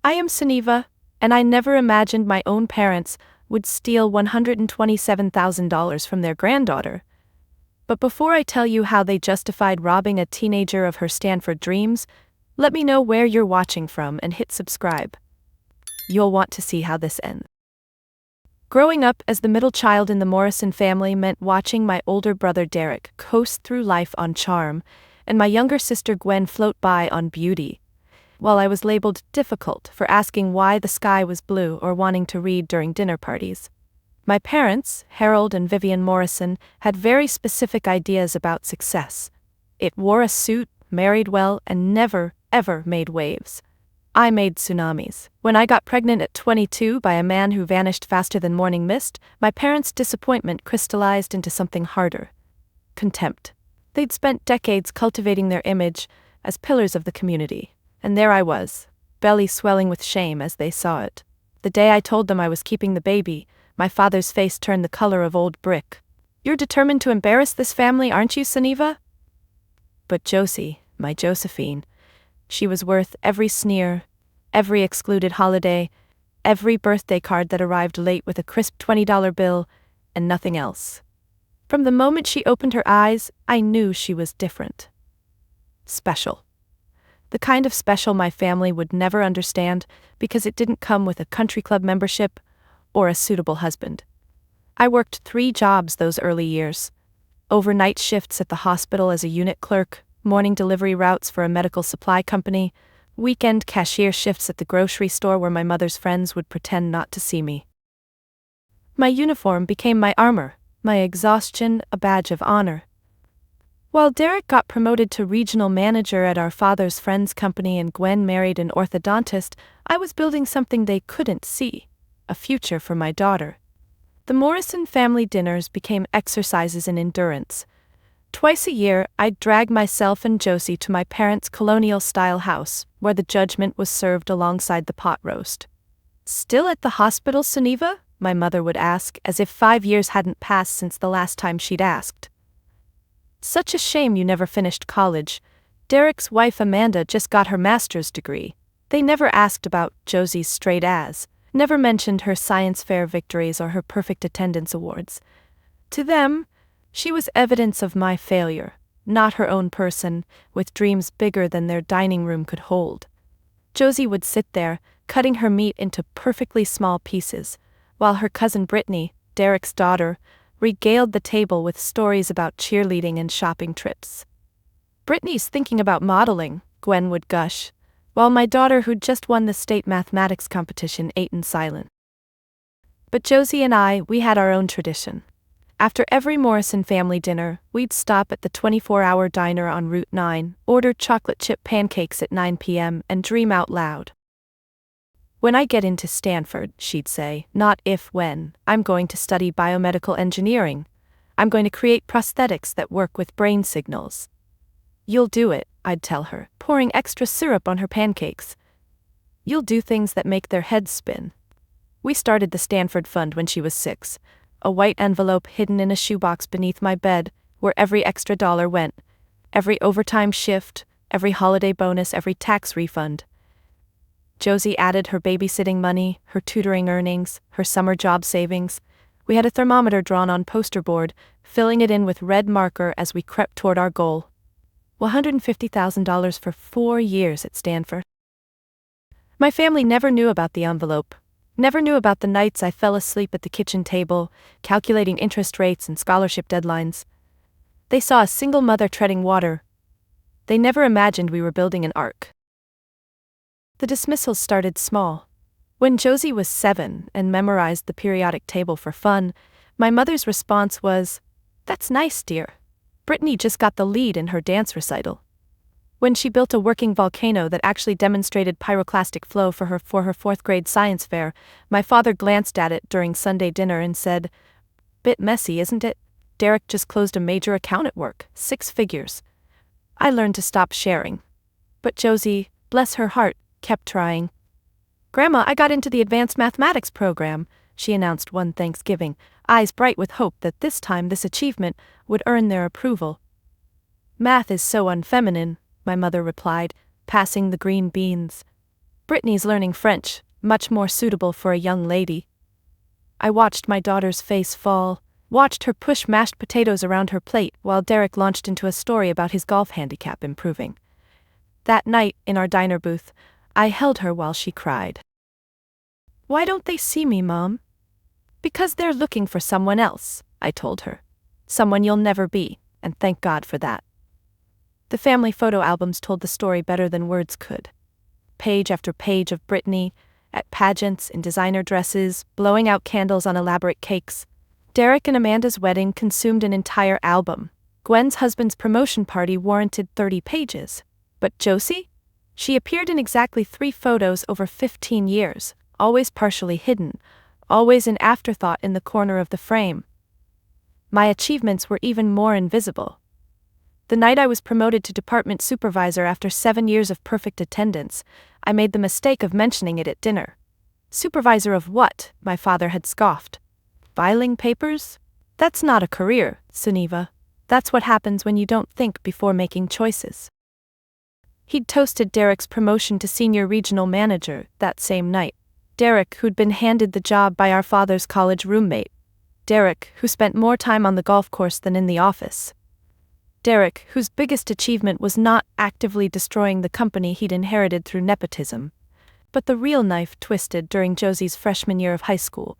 I am Sunniva, and I never imagined my own parents would steal $127,000 from their granddaughter. But before I tell you how they justified robbing a teenager of her Stanford dreams, let me know where you're watching from and hit subscribe. You'll want to see how this ends. Growing up as the middle child in the Morrison family meant watching my older brother Derek coast through life on charm, and my younger sister Gwen float by on beauty, while I was labeled difficult for asking why the sky was blue or wanting to read during dinner parties. My parents, Harold and Vivian Morrison, had very specific ideas about success. It wore a suit, married well, and never, ever made waves. I made tsunamis. When I got pregnant at 22 by a man who vanished faster than morning mist, my parents' disappointment crystallized into something harder: contempt. They'd spent decades cultivating their image as pillars of the community, and there I was, belly swelling with shame as they saw it. The day I told them I was keeping the baby, my father's face turned the color of old brick. "You're determined to embarrass this family, aren't you, Sunniva?" But Josie, my Josephine, she was worth every sneer, every excluded holiday, every birthday card that arrived late with a crisp $20 bill, and nothing else. From the moment she opened her eyes, I knew she was different. Special. The kind of special my family would never understand because it didn't come with a country club membership or a suitable husband. I worked 3 jobs those early years: overnight shifts at the hospital as a unit clerk, morning delivery routes for a medical supply company, weekend cashier shifts at the grocery store where my mother's friends would pretend not to see me. My uniform became my armor, my exhaustion a badge of honor. While Derek got promoted to regional manager at our father's friend's company and Gwen married an orthodontist, I was building something they couldn't see: a future for my daughter. The Morrison family dinners became exercises in endurance. Twice a year, I'd drag myself and Josie to my parents' colonial-style house, where the judgment was served alongside the pot roast. "Still at the hospital, Sunniva?" my mother would ask, as if 5 years hadn't passed since the last time she'd asked. "Such a shame you never finished college. Derek's wife Amanda just got her master's degree." They never asked about Josie's straight A's, never mentioned her science fair victories or her perfect attendance awards. To them, she was evidence of my failure, not her own person, with dreams bigger than their dining room could hold. Josie would sit there, cutting her meat into perfectly small pieces, while her cousin Brittany, Derek's daughter, regaled the table with stories about cheerleading and shopping trips. "Brittany's thinking about modeling," Gwen would gush, while my daughter, who'd just won the state mathematics competition, ate in silence. But Josie and we had our own tradition. After every Morrison family dinner, we'd stop at the 24-hour diner on Route 9, order chocolate chip pancakes at 9 p.m., and dream out loud. "When I get into Stanford," she'd say, "not if, when, I'm going to study biomedical engineering. I'm going to create prosthetics that work with brain signals." "You'll do it," I'd tell her, pouring extra syrup on her pancakes. "You'll do things that make their heads spin." We started the Stanford Fund when she was 6, a white envelope hidden in a shoebox beneath my bed, where every extra dollar went, every overtime shift, every holiday bonus, every tax refund. Josie added her babysitting money, her tutoring earnings, her summer job savings. We had a thermometer drawn on poster board, filling it in with red marker as we crept toward our goal: $150,000 for 4 years at Stanford. My family never knew about the envelope, never knew about the nights I fell asleep at the kitchen table, calculating interest rates and scholarship deadlines. They saw a single mother treading water. They never imagined we were building an ark. The dismissals started small. When Josie was 7 and memorized the periodic table for fun, my mother's response was, "That's nice, dear. Brittany just got the lead in her dance recital." When she built a working volcano that actually demonstrated pyroclastic flow for her 4th grade science fair, my father glanced at it during Sunday dinner and said, "Bit messy, isn't it? Derek just closed a major account at work, 6 figures." I learned to stop sharing. But Josie, bless her heart, kept trying. "Grandma, I got into the advanced mathematics program," she announced one Thanksgiving, eyes bright with hope that this time this achievement would earn their approval. "Math is so unfeminine," my mother replied, passing the green beans. Brittany's learning French, much more suitable for a young lady. I watched my daughter's face fall, watched her push mashed potatoes around her plate while Derek launched into a story about his golf handicap improving. That night, in our diner booth, I held her while she cried. "Why don't they see me, Mom?" "Because they're looking for someone else," I told her. "Someone you'll never be, and thank God for that." The family photo albums told the story better than words could. Page after page of Brittany, at pageants, in designer dresses, blowing out candles on elaborate cakes. Derek and Amanda's wedding consumed an entire album. Gwen's husband's promotion party warranted 30 pages. But Josie? She appeared in exactly 3 photos over 15 years, always partially hidden, always an afterthought in the corner of the frame. My achievements were even more invisible. The night I was promoted to department supervisor after 7 years of perfect attendance, I made the mistake of mentioning it at dinner. Supervisor of what? My father had scoffed. Filing papers? That's not a career, Sunniva. That's what happens when you don't think before making choices. He'd toasted Derek's promotion to senior regional manager that same night. Derek, who'd been handed the job by our father's college roommate. Derek, who spent more time on the golf course than in the office. Derek, whose biggest achievement was not actively destroying the company he'd inherited through nepotism, but the real knife twisted during Josie's freshman year of high school.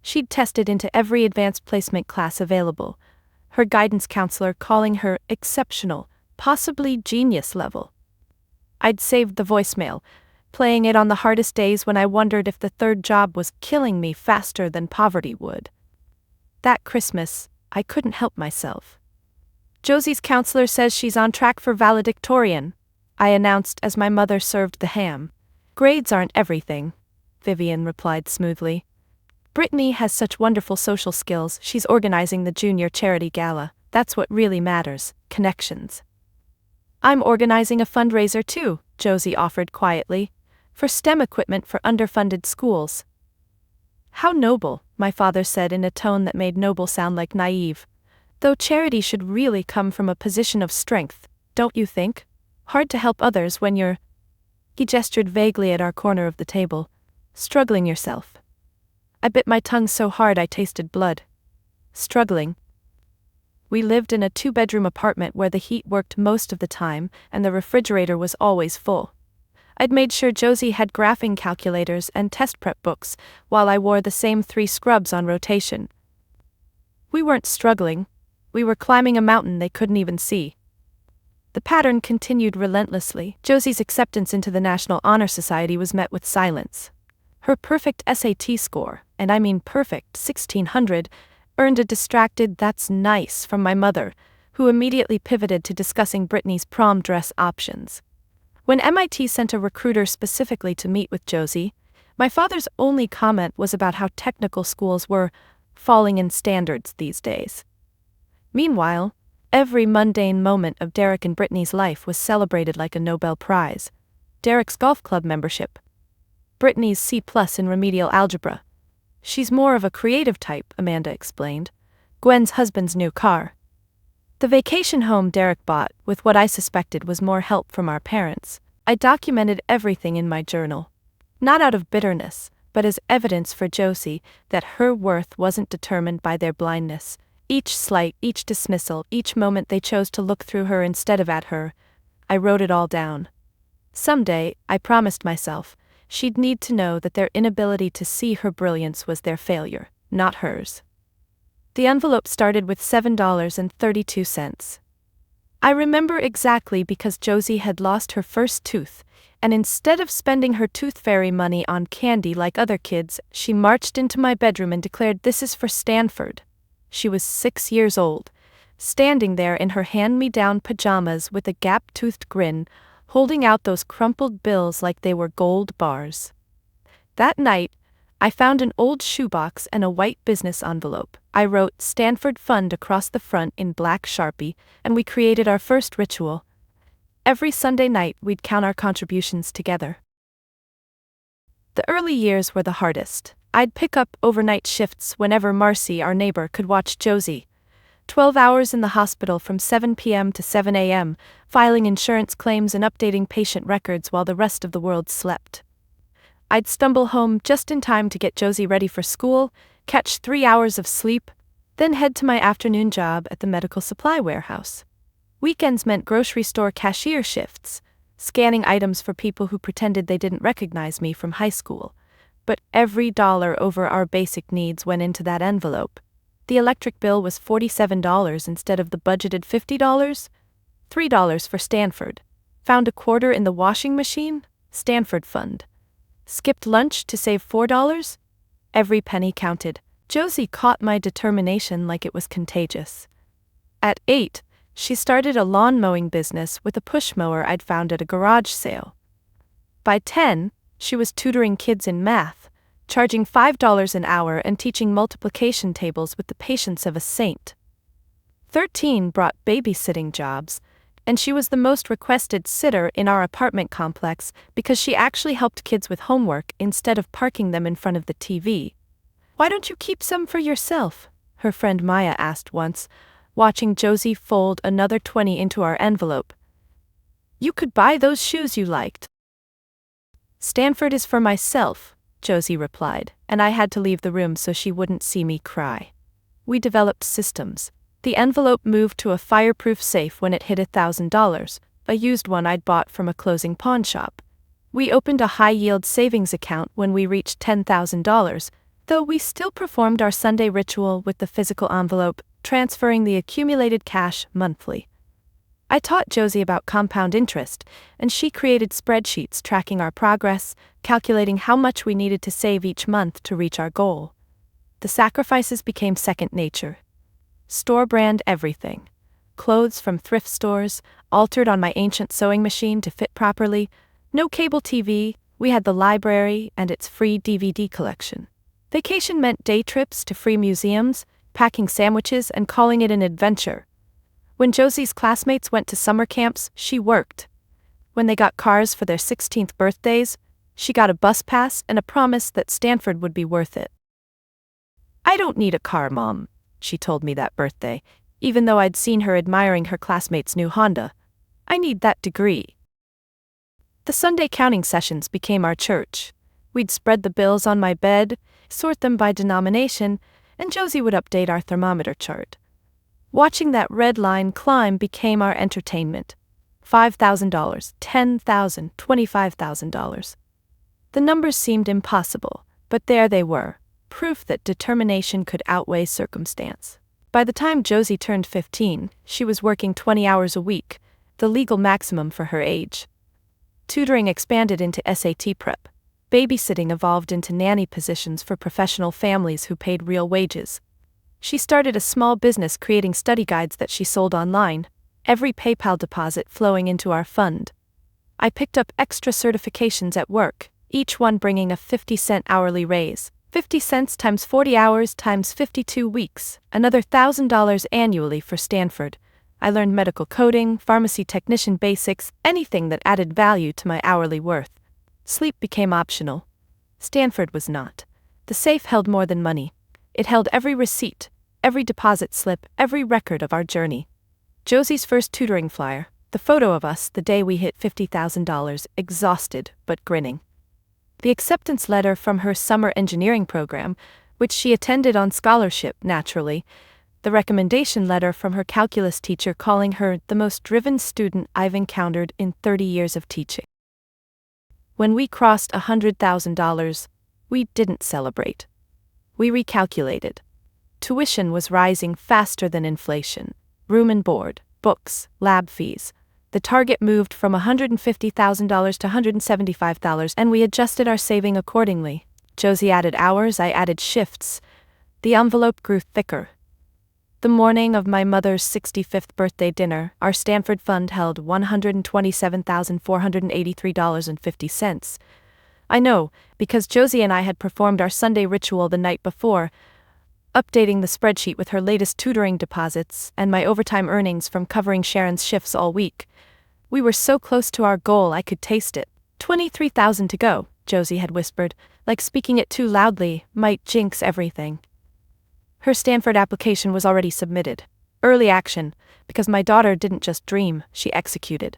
She'd tested into every advanced placement class available, her guidance counselor calling her exceptional, possibly genius level. I'd saved the voicemail, playing it on the hardest days when I wondered if the third job was killing me faster than poverty would. That Christmas, I couldn't help myself. "Josie's counselor says she's on track for valedictorian," I announced as my mother served the ham. "Grades aren't everything," Vivian replied smoothly. "Brittany has such wonderful social skills, she's organizing the junior charity gala. That's what really matters, connections." "I'm organizing a fundraiser too," Josie offered quietly, "for STEM equipment for underfunded schools." "How noble," my father said in a tone that made noble sound like naive. "Though charity should really come from a position of strength, don't you think? Hard to help others when you're—" He gestured vaguely at our corner of the table. "Struggling yourself." I bit my tongue so hard I tasted blood. Struggling. We lived in a 2-bedroom apartment where the heat worked most of the time and the refrigerator was always full. I'd made sure Josie had graphing calculators and test prep books while I wore the same 3 scrubs on rotation. We weren't struggling. We were climbing a mountain they couldn't even see. The pattern continued relentlessly. Josie's acceptance into the National Honor Society was met with silence. Her perfect SAT score, and I mean perfect, 1600, earned a distracted "that's nice" from my mother, who immediately pivoted to discussing Brittany's prom dress options. When MIT sent a recruiter specifically to meet with Josie, my father's only comment was about how technical schools were falling in standards these days. Meanwhile, every mundane moment of Derek and Brittany's life was celebrated like a Nobel Prize. Derek's golf club membership. Brittany's C+ in remedial algebra. She's more of a creative type, Amanda explained. Gwen's husband's new car. The vacation home Derek bought, with what I suspected was more help from our parents. I documented everything in my journal. Not out of bitterness, but as evidence for Josie that her worth wasn't determined by their blindness. Each slight, each dismissal, each moment they chose to look through her instead of at her. I wrote it all down. Someday, I promised myself, she'd need to know that their inability to see her brilliance was their failure, not hers. The envelope started with $7.32. I remember exactly because Josie had lost her first tooth, and instead of spending her tooth fairy money on candy like other kids, she marched into my bedroom and declared, "This is for Stanford." She was 6 years old, standing there in her hand-me-down pajamas with a gap-toothed grin, holding out those crumpled bills like they were gold bars. That night, I found an old shoebox and a white business envelope. I wrote Stanford Fund across the front in black Sharpie, and we created our first ritual. Every Sunday night, we'd count our contributions together. The early years were the hardest. I'd pick up overnight shifts whenever Marcy, our neighbor, could watch Josie. 12 hours in the hospital from 7 p.m. to 7 a.m., filing insurance claims and updating patient records while the rest of the world slept. I'd stumble home just in time to get Josie ready for school, catch 3 hours of sleep, then head to my afternoon job at the medical supply warehouse. Weekends meant grocery store cashier shifts, scanning items for people who pretended they didn't recognize me from high school. But every dollar over our basic needs went into that envelope. The electric bill was $47 instead of the budgeted $50. $3 for Stanford. Found a quarter in the washing machine? Stanford fund. Skipped lunch to save $4? Every penny counted. Josie caught my determination like it was contagious. At 8, she started a lawn mowing business with a push mower I'd found at a garage sale. By 10, she was tutoring kids in math, charging $5 an hour and teaching multiplication tables with the patience of a saint. 13 brought babysitting jobs, and she was the most requested sitter in our apartment complex because she actually helped kids with homework instead of parking them in front of the TV. "Why don't you keep some for yourself?" her friend Maya asked once, watching Josie fold another 20 into our envelope. "You could buy those shoes you liked." "Stanford is for myself," Josie replied, and I had to leave the room so she wouldn't see me cry. We developed systems. The envelope moved to a fireproof safe when it hit $1,000, a used one I'd bought from a closing pawn shop. We opened a high-yield savings account when we reached $10,000, though we still performed our Sunday ritual with the physical envelope, transferring the accumulated cash monthly. I taught Josie about compound interest, and she created spreadsheets tracking our progress, calculating how much we needed to save each month to reach our goal. The sacrifices became second nature. Store-brand everything. Clothes from thrift stores, altered on my ancient sewing machine to fit properly. No cable TV, we had the library and its free DVD collection. Vacation meant day trips to free museums, packing sandwiches and calling it an adventure. When Josie's classmates went to summer camps, she worked. When they got cars for their 16th birthdays, she got a bus pass and a promise that Stanford would be worth it. "I don't need a car, Mom," she told me that birthday, even though I'd seen her admiring her classmate's new Honda. "I need that degree." The Sunday counting sessions became our church. We'd spread the bills on my bed, sort them by denomination, and Josie would update our thermometer chart. Watching that red line climb became our entertainment. $5,000, $10,000, $25,000. The numbers seemed impossible, but there they were, proof that determination could outweigh circumstance. By the time Josie turned 15, she was working 20 hours a week, the legal maximum for her age. Tutoring expanded into SAT prep. Babysitting evolved into nanny positions for professional families who paid real wages. She started a small business creating study guides that she sold online, every PayPal deposit flowing into our fund. I picked up extra certifications at work, each one bringing a 50-cent hourly raise. 50 cents times 40 hours times 52 weeks, another $1,000 annually for Stanford. I learned medical coding, pharmacy technician basics, anything that added value to my hourly worth. Sleep became optional. Stanford was not. The safe held more than money. It held every receipt, every deposit slip, every record of our journey. Josie's first tutoring flyer, the photo of us the day we hit $50,000, exhausted but grinning. The acceptance letter from her summer engineering program, which she attended on scholarship, naturally. The recommendation letter from her calculus teacher calling her the most driven student I've encountered in 30 years of teaching. When we crossed $100,000, we didn't celebrate. We recalculated. Tuition was rising faster than inflation. Room and board, books, lab fees. The target moved from $150,000 to $175,000, and we adjusted our saving accordingly. Josie added hours, I added shifts. The envelope grew thicker. The morning of my mother's 65th birthday dinner, our Stanford fund held $127,483.50. I know, because Josie and I had performed our Sunday ritual the night before, updating the spreadsheet with her latest tutoring deposits and my overtime earnings from covering Sharon's shifts all week. We were so close to our goal I could taste it. 23,000 to go, Josie had whispered, like speaking it too loudly might jinx everything. Her Stanford application was already submitted. Early action, because my daughter didn't just dream, she executed.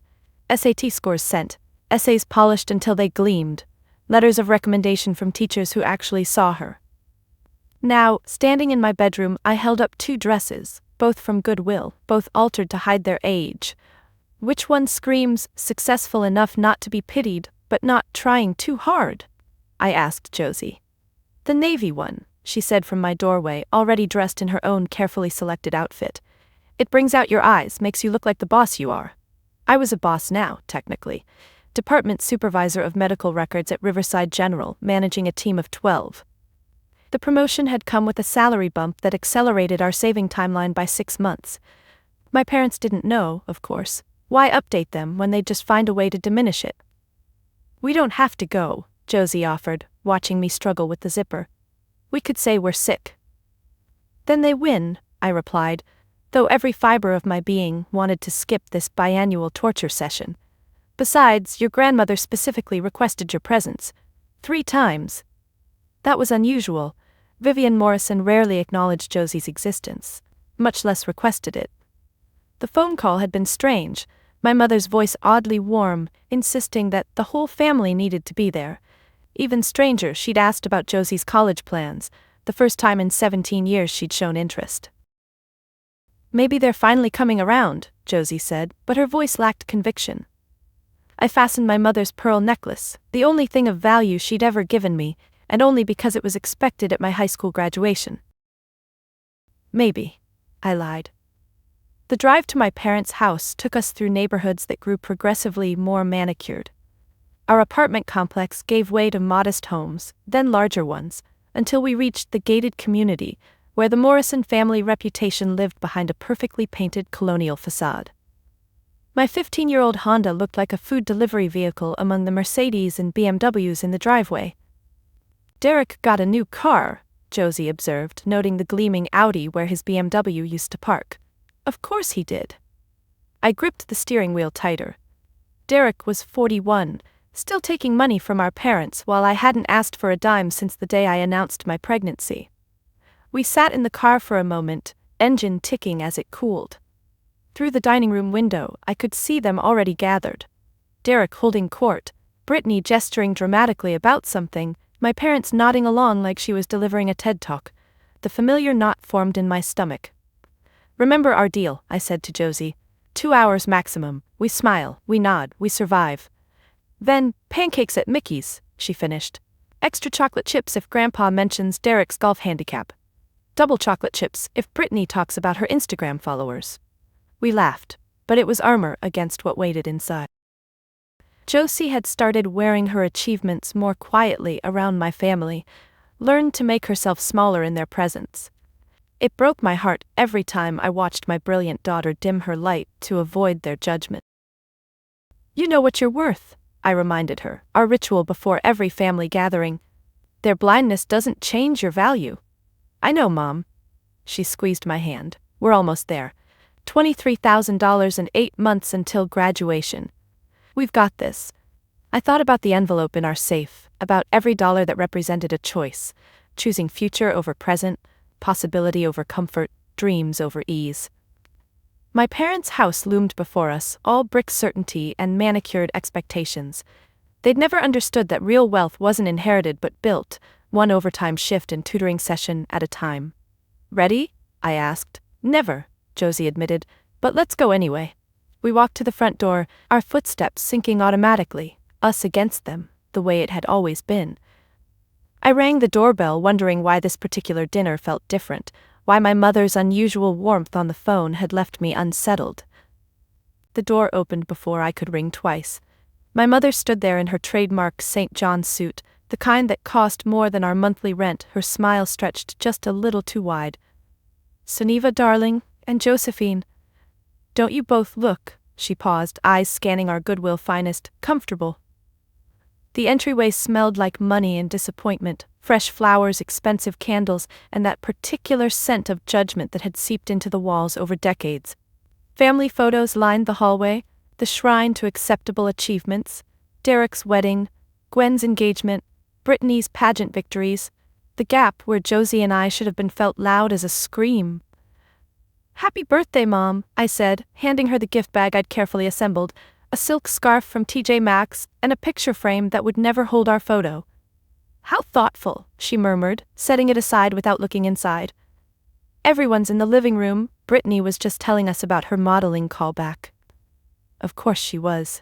SAT scores sent, essays polished until they gleamed. letters of recommendation from teachers who actually saw her. Now, standing in my bedroom, I held up 2 dresses, both from Goodwill, both altered to hide their age. Which one screams, successful enough not to be pitied, but not trying too hard? I asked Josie. The navy one, she said from my doorway, already dressed in her own carefully selected outfit. It brings out your eyes, makes you look like the boss you are. I was a boss now, technically. Department supervisor of medical records at Riverside General, managing a team of 12. The promotion had come with a salary bump that accelerated our saving timeline by 6 months. My parents didn't know, of course. Why update them when they'd just find a way to diminish it? We don't have to go, Josie offered, watching me struggle with the zipper. We could say we're sick. Then they win, I replied, though every fiber of my being wanted to skip this biannual torture session. Besides, your grandmother specifically requested your presence. 3 times. That was unusual. Vivian Morrison rarely acknowledged Josie's existence, much less requested it. The phone call had been strange, my mother's voice oddly warm, insisting that the whole family needed to be there. Even stranger, she'd asked about Josie's college plans, the first time in 17 years she'd shown interest. Maybe they're finally coming around, Josie said, but her voice lacked conviction. I fastened my mother's pearl necklace, the only thing of value she'd ever given me, and only because it was expected at my high school graduation. Maybe, I lied. The drive to my parents' house took us through neighborhoods that grew progressively more manicured. Our apartment complex gave way to modest homes, then larger ones, until we reached the gated community, where the Morrison family reputation lived behind a perfectly painted colonial facade. My 15-year-old Honda looked like a food delivery vehicle among the Mercedes and BMWs in the driveway. Derek got a new car, Josie observed, noting the gleaming Audi where his BMW used to park. Of course he did. I gripped the steering wheel tighter. Derek was 41, still taking money from our parents while I hadn't asked for a dime since the day I announced my pregnancy. We sat in the car for a moment, engine ticking as it cooled. Through the dining room window, I could see them already gathered. Derek holding court, Brittany gesturing dramatically about something, my parents nodding along like she was delivering a TED Talk. The familiar knot formed in my stomach. Remember our deal, I said to Josie. 2 hours maximum. We smile, we nod, we survive. Then, pancakes at Mickey's, she finished. Extra chocolate chips if Grandpa mentions Derek's golf handicap. Double chocolate chips if Brittany talks about her Instagram followers. We laughed, but it was armor against what waited inside. Josie had started wearing her achievements more quietly around my family, learned to make herself smaller in their presence. It broke my heart every time I watched my brilliant daughter dim her light to avoid their judgment. You know what you're worth, I reminded her, our ritual before every family gathering. Their blindness doesn't change your value. I know, Mom. She squeezed my hand. We're almost there. $23,000 in 8 months until graduation. We've got this. I thought about the envelope in our safe, about every dollar that represented a choice, choosing future over present, possibility over comfort, dreams over ease. My parents' house loomed before us, all brick certainty and manicured expectations. They'd never understood that real wealth wasn't inherited but built, one overtime shift and tutoring session at a time. Ready? I asked. Never, Josie admitted, but let's go anyway. We walked to the front door, our footsteps syncing automatically, us against them, the way it had always been. I rang the doorbell, wondering why this particular dinner felt different, why my mother's unusual warmth on the phone had left me unsettled. The door opened before I could ring twice. My mother stood there in her trademark St. John suit, the kind that cost more than our monthly rent, her smile stretched just a little too wide. Sunniva, darling, and Josephine. Don't you both look, she paused, eyes scanning our Goodwill finest, comfortable. The entryway smelled like money and disappointment, fresh flowers, expensive candles, and that particular scent of judgment that had seeped into the walls over decades. Family photos lined the hallway, the shrine to acceptable achievements, Derek's wedding, Gwen's engagement, Brittany's pageant victories, the gap where Josie and I should have been felt loud as a scream. Happy birthday, Mom, I said, handing her the gift bag I'd carefully assembled, a silk scarf from TJ Maxx, and a picture frame that would never hold our photo. How thoughtful, she murmured, setting it aside without looking inside. Everyone's in the living room. Brittany was just telling us about her modeling callback. Of course she was.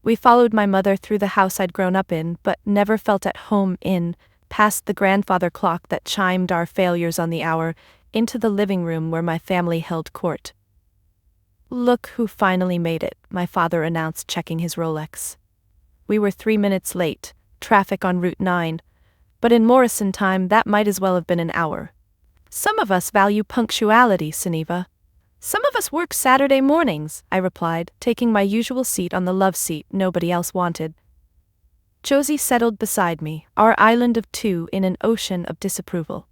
We followed my mother through the house I'd grown up in, but never felt at home in, past the grandfather clock that chimed our failures on the hour, into the living room where my family held court. "Look who finally made it," my father announced, checking his Rolex. We were 3 minutes late, traffic on Route 9, but in Morrison time that might as well have been an hour. "Some of us value punctuality, Sunniva. Some of us work Saturday mornings," I replied, taking my usual seat on the love seat nobody else wanted. Josie settled beside me, our island of two in an ocean of disapproval.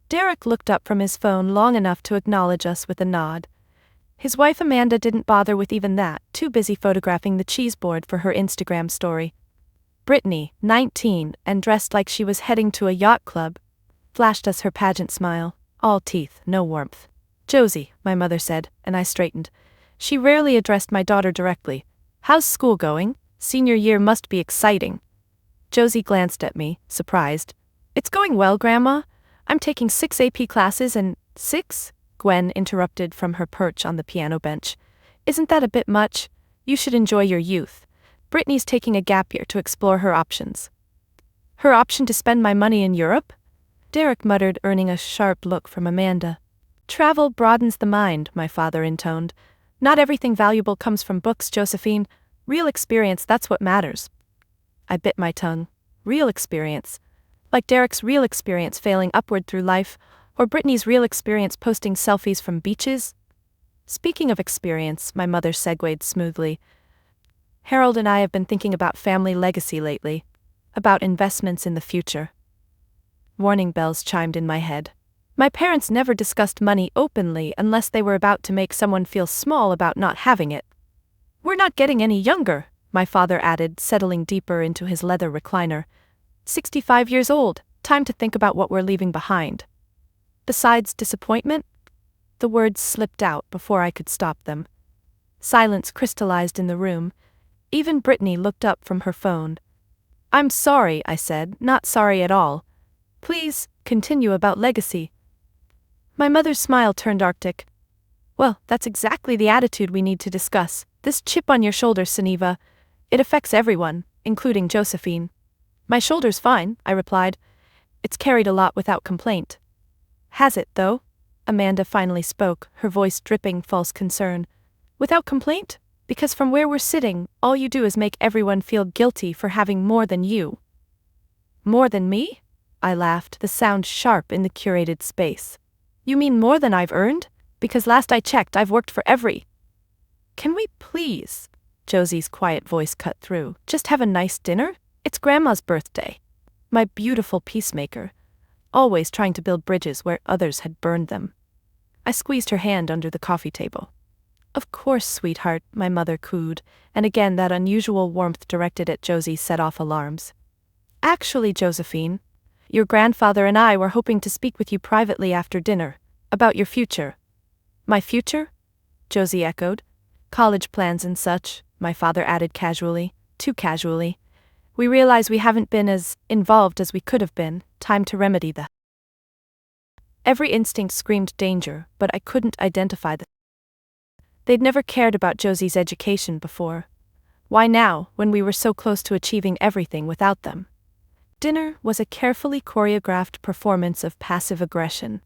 Derek looked up from his phone long enough to acknowledge us with a nod. His wife Amanda didn't bother with even that, too busy photographing the cheese board for her Instagram story. Brittany, 19, and dressed like she was heading to a yacht club, flashed us her pageant smile, all teeth, no warmth. "Josie," my mother said, and I straightened. She rarely addressed my daughter directly. "How's school going? Senior year must be exciting." Josie glanced at me, surprised. "It's going well, Grandma. I'm taking 6 AP classes and..." "6?" Gwen interrupted from her perch on the piano bench. "Isn't that a bit much? You should enjoy your youth. Brittany's taking a gap year to explore her options." "Her option to spend my money in Europe?" Derek muttered, earning a sharp look from Amanda. "Travel broadens the mind," my father intoned. "Not everything valuable comes from books, Josephine. Real experience, that's what matters." I bit my tongue. Real experience. Like Derek's real experience failing upward through life, or Brittany's real experience posting selfies from beaches? "Speaking of experience," my mother segued smoothly, "Harold and I have been thinking about family legacy lately. About investments in the future." Warning bells chimed in my head. My parents never discussed money openly unless they were about to make someone feel small about not having it. "We're not getting any younger," my father added, settling deeper into his leather recliner. 65 years old, time to think about what we're leaving behind. Besides disappointment? The words slipped out before I could stop them. Silence crystallized in the room. Even Brittany looked up from her phone. "I'm sorry," I said, "not sorry at all. Please, continue about legacy." My mother's smile turned arctic. "Well, that's exactly the attitude we need to discuss. This chip on your shoulder, Sunniva. It affects everyone, including Josephine." "My shoulder's fine," I replied. "It's carried a lot without complaint." "Has it, though?" Amanda finally spoke, her voice dripping false concern. "Without complaint? Because from where we're sitting, all you do is make everyone feel guilty for having more than you." "More than me?" I laughed, the sound sharp in the curated space. "You mean more than I've earned? Because last I checked, I've worked for every..." "Can we please?" Josie's quiet voice cut through. "Just have a nice dinner? It's Grandma's birthday." My beautiful peacemaker, always trying to build bridges where others had burned them. I squeezed her hand under the coffee table. "Of course, sweetheart," my mother cooed, and again that unusual warmth directed at Josie set off alarms. "Actually, Josephine, your grandfather and I were hoping to speak with you privately after dinner, about your future." "My future?" Josie echoed. "College plans and such," my father added casually, too casually. "We realize we haven't been as involved as we could have been. Time to remedy that." Every instinct screamed danger, but I couldn't identify the. They'd never cared about Josie's education before. Why now, when we were so close to achieving everything without them? Dinner was a carefully choreographed performance of passive aggression.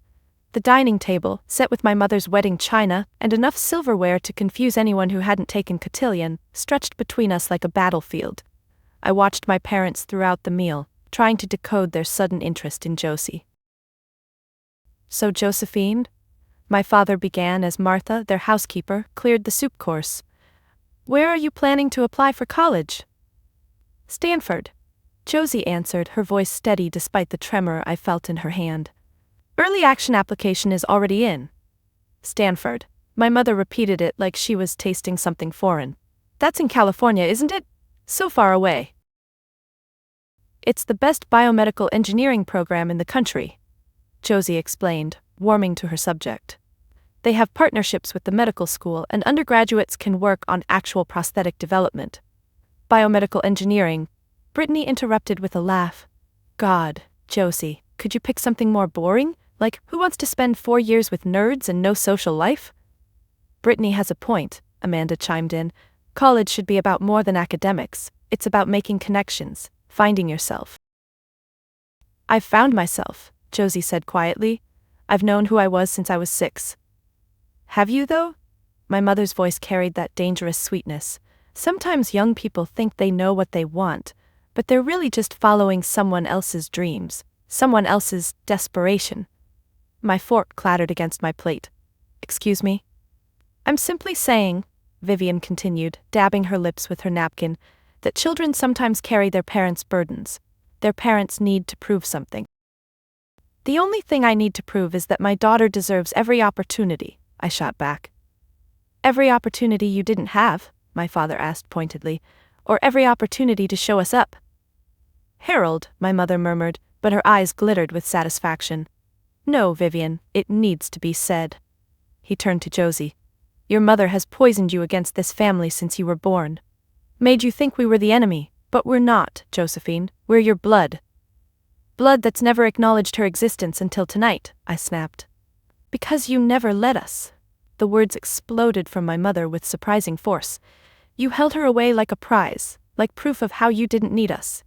The dining table, set with my mother's wedding china and enough silverware to confuse anyone who hadn't taken cotillion, stretched between us like a battlefield. I watched my parents throughout the meal, trying to decode their sudden interest in Josie. "So Josephine," my father began as Martha, their housekeeper, cleared the soup course. "Where are you planning to apply for college?" "Stanford," Josie answered, her voice steady despite the tremor I felt in her hand. "Early action application is already in." "Stanford." My mother repeated it like she was tasting something foreign. "That's in California, isn't it? So far away." "It's the best biomedical engineering program in the country," Josie explained, warming to her subject. They have partnerships with the medical school, and undergraduates can work on actual prosthetic development. Biomedical engineering. Brittany interrupted with a laugh. God, Josie, could you pick something more boring? Like, who wants to spend 4 years with nerds and no social life? Brittany has a point, Amanda chimed in. College should be about more than academics. It's about making connections, finding yourself. I've found myself, Josie said quietly. I've known who I was since I was 6. Have you, though? My mother's voice carried that dangerous sweetness. Sometimes young people think they know what they want, but they're really just following someone else's dreams, someone else's desperation. My fork clattered against my plate. Excuse me? I'm simply saying, Vivian continued, dabbing her lips with her napkin, that children sometimes carry their parents' burdens. Their parents need to prove something. The only thing I need to prove is that my daughter deserves every opportunity, I shot back. Every opportunity you didn't have? My father asked pointedly. Or every opportunity to show us up? Harold, my mother murmured, but her eyes glittered with satisfaction. No, Vivian, it needs to be said. He turned to Josie. Your mother has poisoned you against this family since you were born. Made you think we were the enemy, but we're not, Josephine. We're your blood. Blood that's never acknowledged her existence until tonight, I snapped. Because you never let us. The words exploded from my mother with surprising force. You held her away like a prize, like proof of how you didn't need us.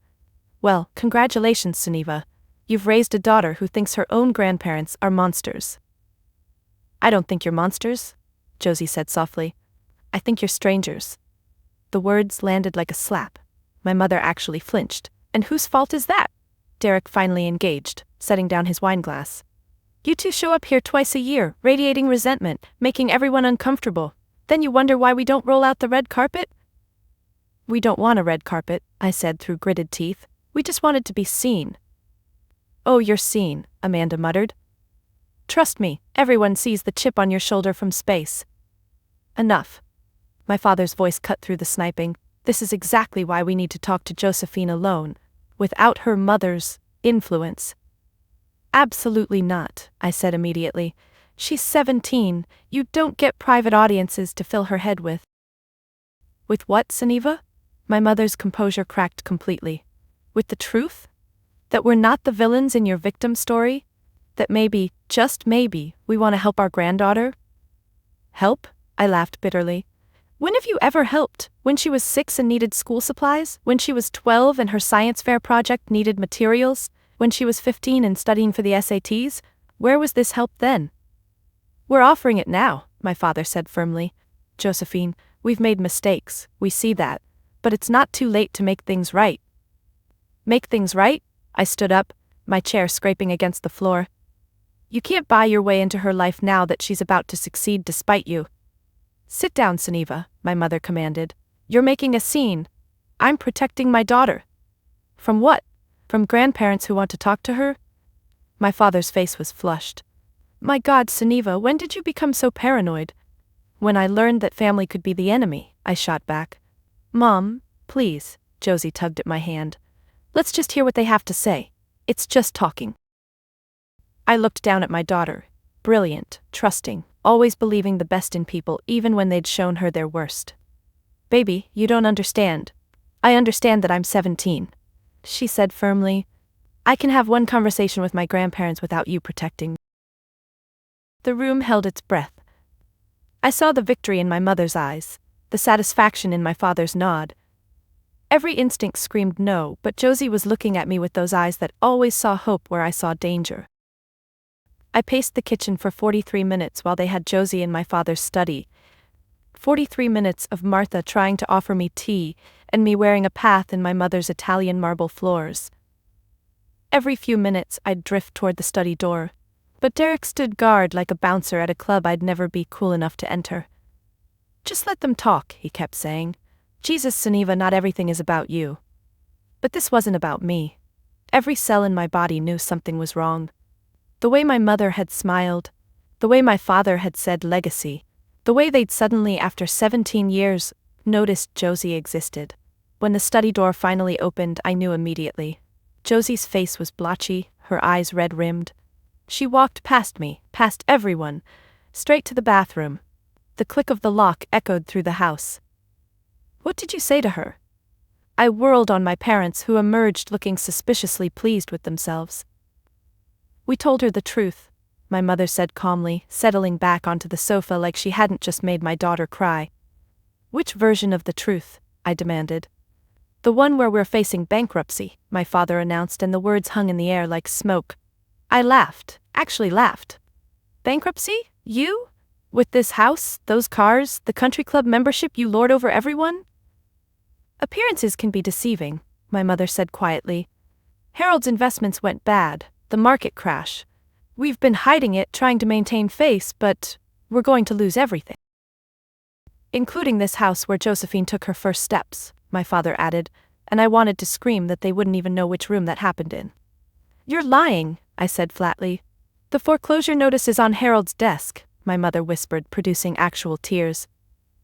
Well, congratulations, Sunniva. You've raised a daughter who thinks her own grandparents are monsters. I don't think you're monsters, Josie said softly. I think you're strangers. The words landed like a slap. My mother actually flinched. And whose fault is that? Derek finally engaged, setting down his wineglass. You two show up here twice a year, radiating resentment, making everyone uncomfortable. Then you wonder why we don't roll out the red carpet? We don't want a red carpet, I said through gritted teeth. We just wanted to be seen. Oh, you're seen, Amanda muttered. Trust me, everyone sees the chip on your shoulder from space. Enough. My father's voice cut through the sniping. This is exactly why we need to talk to Josephine alone, without her mother's influence. Absolutely not, I said immediately. She's 17, you don't get private audiences to fill her head with. With what, Sunniva? My mother's composure cracked completely. With the truth? That we're not the villains in your victim story? That maybe, just maybe, we want to help our granddaughter? Help? I laughed bitterly. When have you ever helped? When she was 6 and needed school supplies? When she was 12 and her science fair project needed materials? When she was 15 and studying for the SATs? Where was this help then? We're offering it now, my father said firmly. Josephine, we've made mistakes, we see that. But it's not too late to make things right. Make things right? I stood up, my chair scraping against the floor. You can't buy your way into her life now that she's about to succeed despite you. Sit down, Sunniva, my mother commanded. You're making a scene. I'm protecting my daughter. From what? From grandparents who want to talk to her? My father's face was flushed. My God, Sunniva, when did you become so paranoid? When I learned that family could be the enemy, I shot back. Mom, please, Josie tugged at my hand. Let's just hear what they have to say. It's just talking. I looked down at my daughter. Brilliant, trusting, always believing the best in people even when they'd shown her their worst. Baby, you don't understand. I understand that I'm 17. She said firmly. I can have one conversation with my grandparents without you protecting me. The room held its breath. I saw the victory in my mother's eyes, the satisfaction in my father's nod. Every instinct screamed no, but Josie was looking at me with those eyes that always saw hope where I saw danger. I paced the kitchen for 43 minutes while they had Josie in my father's study. 43 minutes of Martha trying to offer me tea, and me wearing a path in my mother's Italian marble floors. Every few minutes I'd drift toward the study door, but Derek stood guard like a bouncer at a club I'd never be cool enough to enter. Just let them talk, he kept saying. Jesus, Sunniva, not everything is about you. But this wasn't about me. Every cell in my body knew something was wrong. The way my mother had smiled, the way my father had said legacy, the way they'd suddenly, after 17 years, noticed Josie existed. When the study door finally opened, I knew immediately. Josie's face was blotchy, her eyes red-rimmed. She walked past me, past everyone, straight to the bathroom. The click of the lock echoed through the house. What did you say to her? I whirled on my parents, who emerged looking suspiciously pleased with themselves. We told her the truth, my mother said calmly, settling back onto the sofa like she hadn't just made my daughter cry. Which version of the truth? I demanded. The one where we're facing bankruptcy, my father announced, and the words hung in the air like smoke. I laughed, actually laughed. Bankruptcy? You? With this house, those cars, the country club membership you lord over everyone? Appearances can be deceiving, my mother said quietly. Harold's investments went bad, the market crash. We've been hiding it, trying to maintain face, but we're going to lose everything. Including this house where Josephine took her first steps, my father added, and I wanted to scream that they wouldn't even know which room that happened in. You're lying, I said flatly. The foreclosure notice is on Harold's desk, my mother whispered, producing actual tears.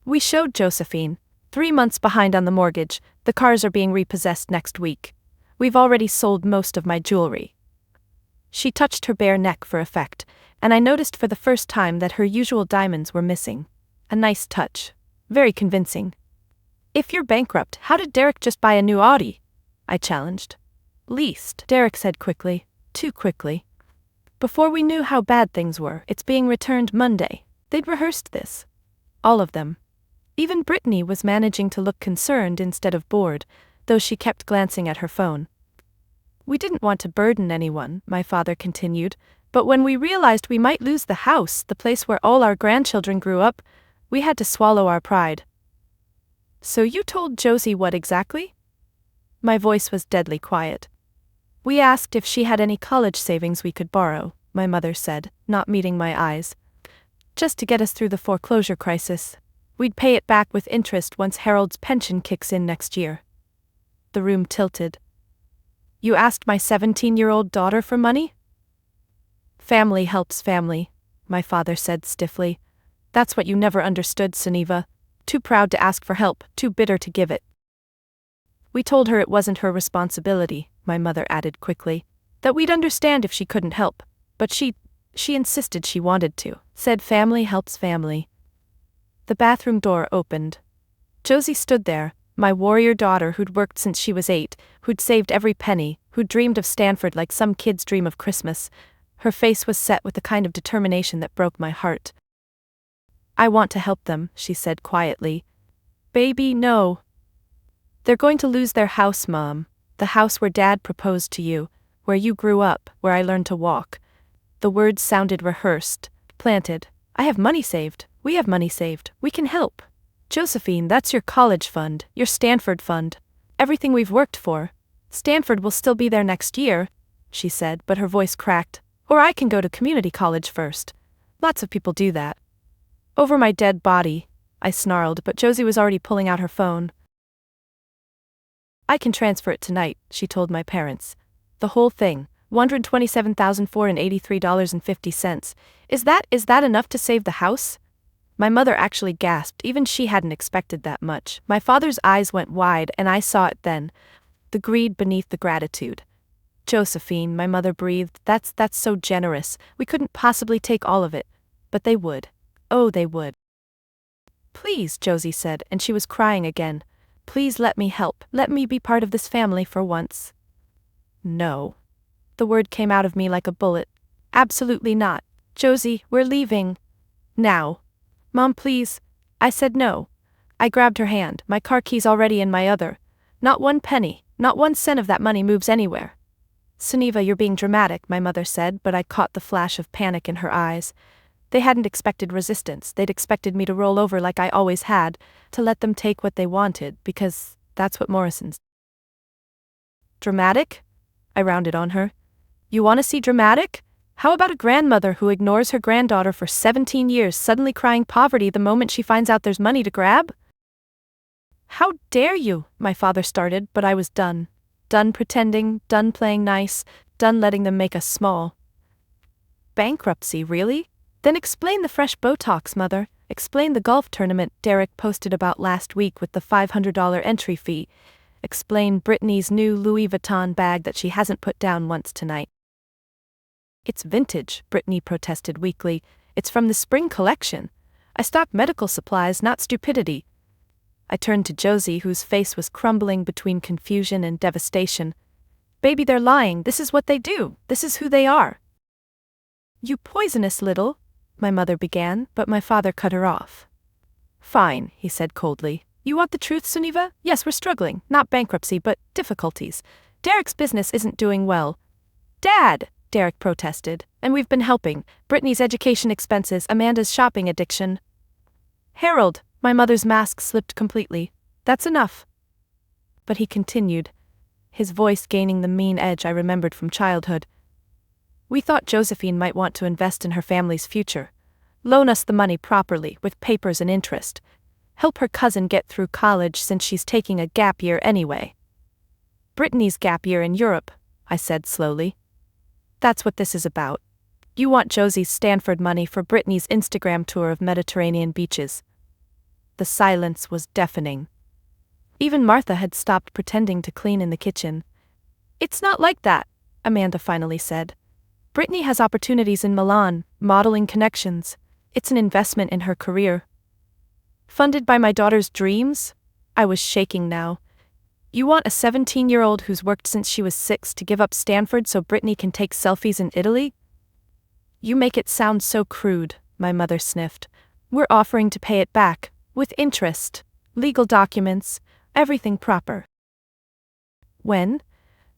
We showed Josephine. 3 months behind on the mortgage, the cars are being repossessed next week. We've already sold most of my jewelry. She touched her bare neck for effect, and I noticed for the first time that her usual diamonds were missing. A nice touch. Very convincing. If you're bankrupt, how did Derek just buy a new Audi? I challenged. Leased, Derek said quickly. Too quickly. Before we knew how bad things were, it's being returned Monday. They'd rehearsed this. All of them. Even Brittany was managing to look concerned instead of bored, though she kept glancing at her phone. We didn't want to burden anyone, my father continued, but when we realized we might lose the house, the place where all our grandchildren grew up, we had to swallow our pride. So you told Josie what exactly? My voice was deadly quiet. We asked if she had any college savings we could borrow, my mother said, not meeting my eyes. Just to get us through the foreclosure crisis. We'd pay it back with interest once Harold's pension kicks in next year. The room tilted. You asked my 17-year-old daughter for money? Family helps family, my father said stiffly. That's what you never understood, Sunniva. Too proud to ask for help, too bitter to give it. We told her it wasn't her responsibility, my mother added quickly. That we'd understand if she couldn't help. But she insisted she wanted to. Said family helps family. The bathroom door opened. Josie stood there, my warrior daughter who'd worked since she was 8, who'd saved every penny, who'd dreamed of Stanford like some kids dream of Christmas. Her face was set with the kind of determination that broke my heart. I want to help them, she said quietly. Baby, no. They're going to lose their house, Mom. The house where Dad proposed to you, where you grew up, where I learned to walk. The words sounded rehearsed, planted. I have money saved. We have money saved. We can help. Josephine, that's your college fund, your Stanford fund. Everything we've worked for. Stanford will still be there next year, she said, but her voice cracked. Or I can go to community college first. Lots of people do that. Over my dead body, I snarled, but Josie was already pulling out her phone. I can transfer it tonight, she told my parents. The whole thing, $127,483.50. Is that enough to save the house? My mother actually gasped. Even she hadn't expected that much. My father's eyes went wide, and I saw it then. The greed beneath the gratitude. Josephine, my mother breathed, that's so generous. We couldn't possibly take all of it. But they would. Oh, they would. Please, Josie said, and she was crying again. Please let me help. Let me be part of this family for once. No. The word came out of me like a bullet. Absolutely not. Josie, we're leaving. Now. Mom, please. I said no. I grabbed her hand, my car keys already in my other. Not one penny, not 1 cent of that money moves anywhere. Sunniva, you're being dramatic, my mother said, but I caught the flash of panic in her eyes. They hadn't expected resistance. They'd expected me to roll over like I always had, to let them take what they wanted, because that's what Morrison's. Dramatic? I rounded on her. You want to see dramatic? How about a grandmother who ignores her granddaughter for 17 years suddenly crying poverty the moment she finds out there's money to grab? How dare you, my father started, but I was done. Done pretending, done playing nice, done letting them make us small. Bankruptcy, really? Then explain the fresh Botox, Mother. Explain the golf tournament Derek posted about last week with the $500 entry fee. Explain Brittany's new Louis Vuitton bag that she hasn't put down once tonight. It's vintage, Brittany protested weakly. It's from the spring collection. I stocked medical supplies, not stupidity. I turned to Josie, whose face was crumbling between confusion and devastation. Baby, they're lying. This is what they do. This is who they are. You poisonous little, my mother began, but my father cut her off. Fine, he said coldly. You want the truth, Suniva? Yes, we're struggling. Not bankruptcy, but difficulties. Derek's business isn't doing well. Dad, Derek protested, and we've been helping. Brittany's education expenses, Amanda's shopping addiction. Harold, my mother's mask slipped completely. That's enough. But he continued, his voice gaining the mean edge I remembered from childhood. We thought Josephine might want to invest in her family's future. Loan us the money properly, with papers and interest. Help her cousin get through college since she's taking a gap year anyway. Brittany's gap year in Europe, I said slowly. That's what this is about. You want Josie's Stanford money for Brittany's Instagram tour of Mediterranean beaches. The silence was deafening. Even Martha had stopped pretending to clean in the kitchen. It's not like that, Amanda finally said. Brittany has opportunities in Milan, modeling connections. It's an investment in her career. Funded by my daughter's dreams? I was shaking now. You want a 17-year-old who's worked since she was 6 to give up Stanford so Brittany can take selfies in Italy? You make it sound so crude, my mother sniffed. We're offering to pay it back, with interest, legal documents, everything proper. When?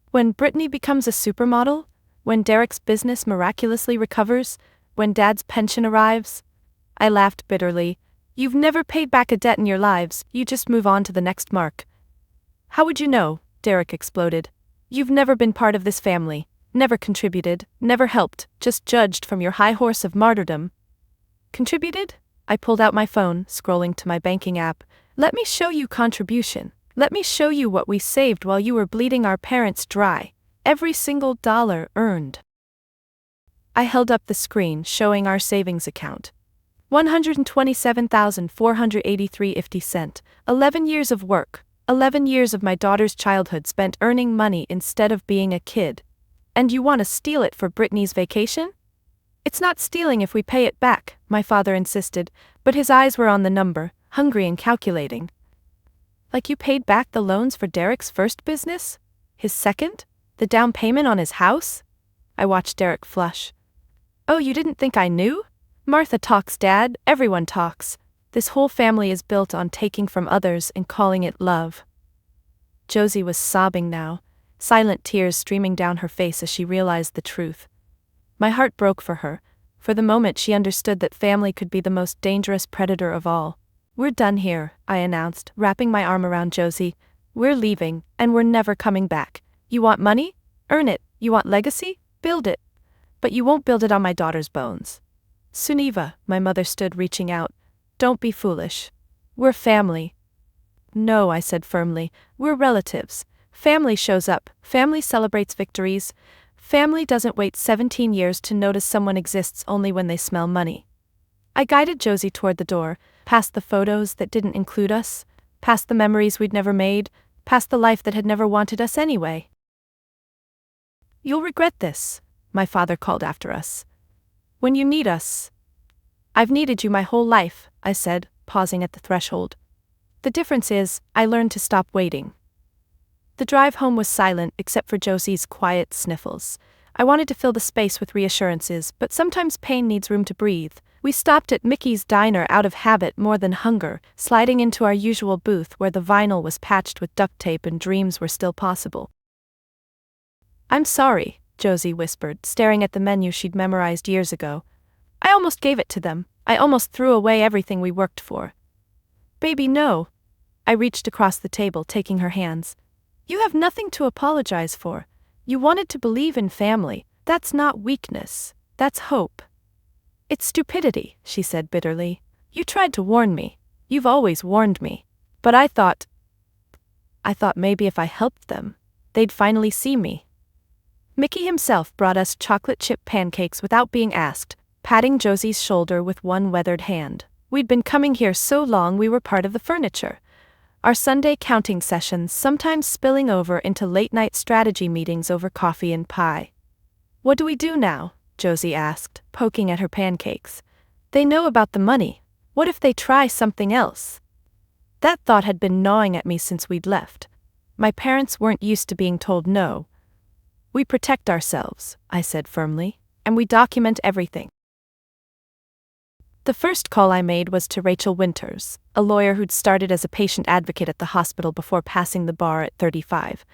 When Brittany becomes a supermodel? When Derek's business miraculously recovers? When Dad's pension arrives? I laughed bitterly. You've never paid back a debt in your lives, you just move on to the next mark. How would you know? Derek exploded. You've never been part of this family, never contributed, never helped, just judged from your high horse of martyrdom. Contributed? I pulled out my phone, scrolling to my banking app. Let me show you contribution. Let me show you what we saved while you were bleeding our parents dry. Every single dollar earned. I held up the screen, showing our savings account. $127,483.50. 11 years of work. 11 years of my daughter's childhood spent earning money instead of being a kid. And you want to steal it for Brittany's vacation? It's not stealing if we pay it back, my father insisted, but his eyes were on the number, hungry and calculating. Like you paid back the loans for Derek's first business? His second? The down payment on his house? I watched Derek flush. Oh, you didn't think I knew? Martha talks, Dad, everyone talks. This whole family is built on taking from others and calling it love. Josie was sobbing now, silent tears streaming down her face as she realized the truth. My heart broke for her. For the moment she understood that family could be the most dangerous predator of all. We're done here, I announced, wrapping my arm around Josie. We're leaving, and we're never coming back. You want money? Earn it. You want legacy? Build it. But you won't build it on my daughter's bones. Suniva, my mother stood reaching out. Don't be foolish. We're family. No, I said firmly, we're relatives. Family shows up, family celebrates victories. Family doesn't wait 17 years to notice someone exists only when they smell money. I guided Josie toward the door, past the photos that didn't include us, past the memories we'd never made, past the life that had never wanted us anyway. You'll regret this, my father called after us. When you need us. I've needed you my whole life, I said, pausing at the threshold. The difference is, I learned to stop waiting. The drive home was silent except for Josie's quiet sniffles. I wanted to fill the space with reassurances, but sometimes pain needs room to breathe. We stopped at Mickey's Diner out of habit more than hunger, sliding into our usual booth where the vinyl was patched with duct tape and dreams were still possible. I'm sorry, Josie whispered, staring at the menu she'd memorized years ago. I almost gave it to them. I almost threw away everything we worked for. Baby, no. I reached across the table, taking her hands. You have nothing to apologize for. You wanted to believe in family. That's not weakness. That's hope. It's stupidity, she said bitterly. You tried to warn me. You've always warned me. But I thought maybe if I helped them, they'd finally see me. Mickey himself brought us chocolate chip pancakes without being asked, patting Josie's shoulder with one weathered hand. We'd been coming here so long we were part of the furniture. Our Sunday counting sessions sometimes spilling over into late-night strategy meetings over coffee and pie. What do we do now? Josie asked, poking at her pancakes. They know about the money. What if they try something else? That thought had been gnawing at me since we'd left. My parents weren't used to being told no. We protect ourselves, I said firmly, and we document everything. The first call I made was to Rachel Winters, a lawyer who'd started as a patient advocate at the hospital before passing the bar at 35.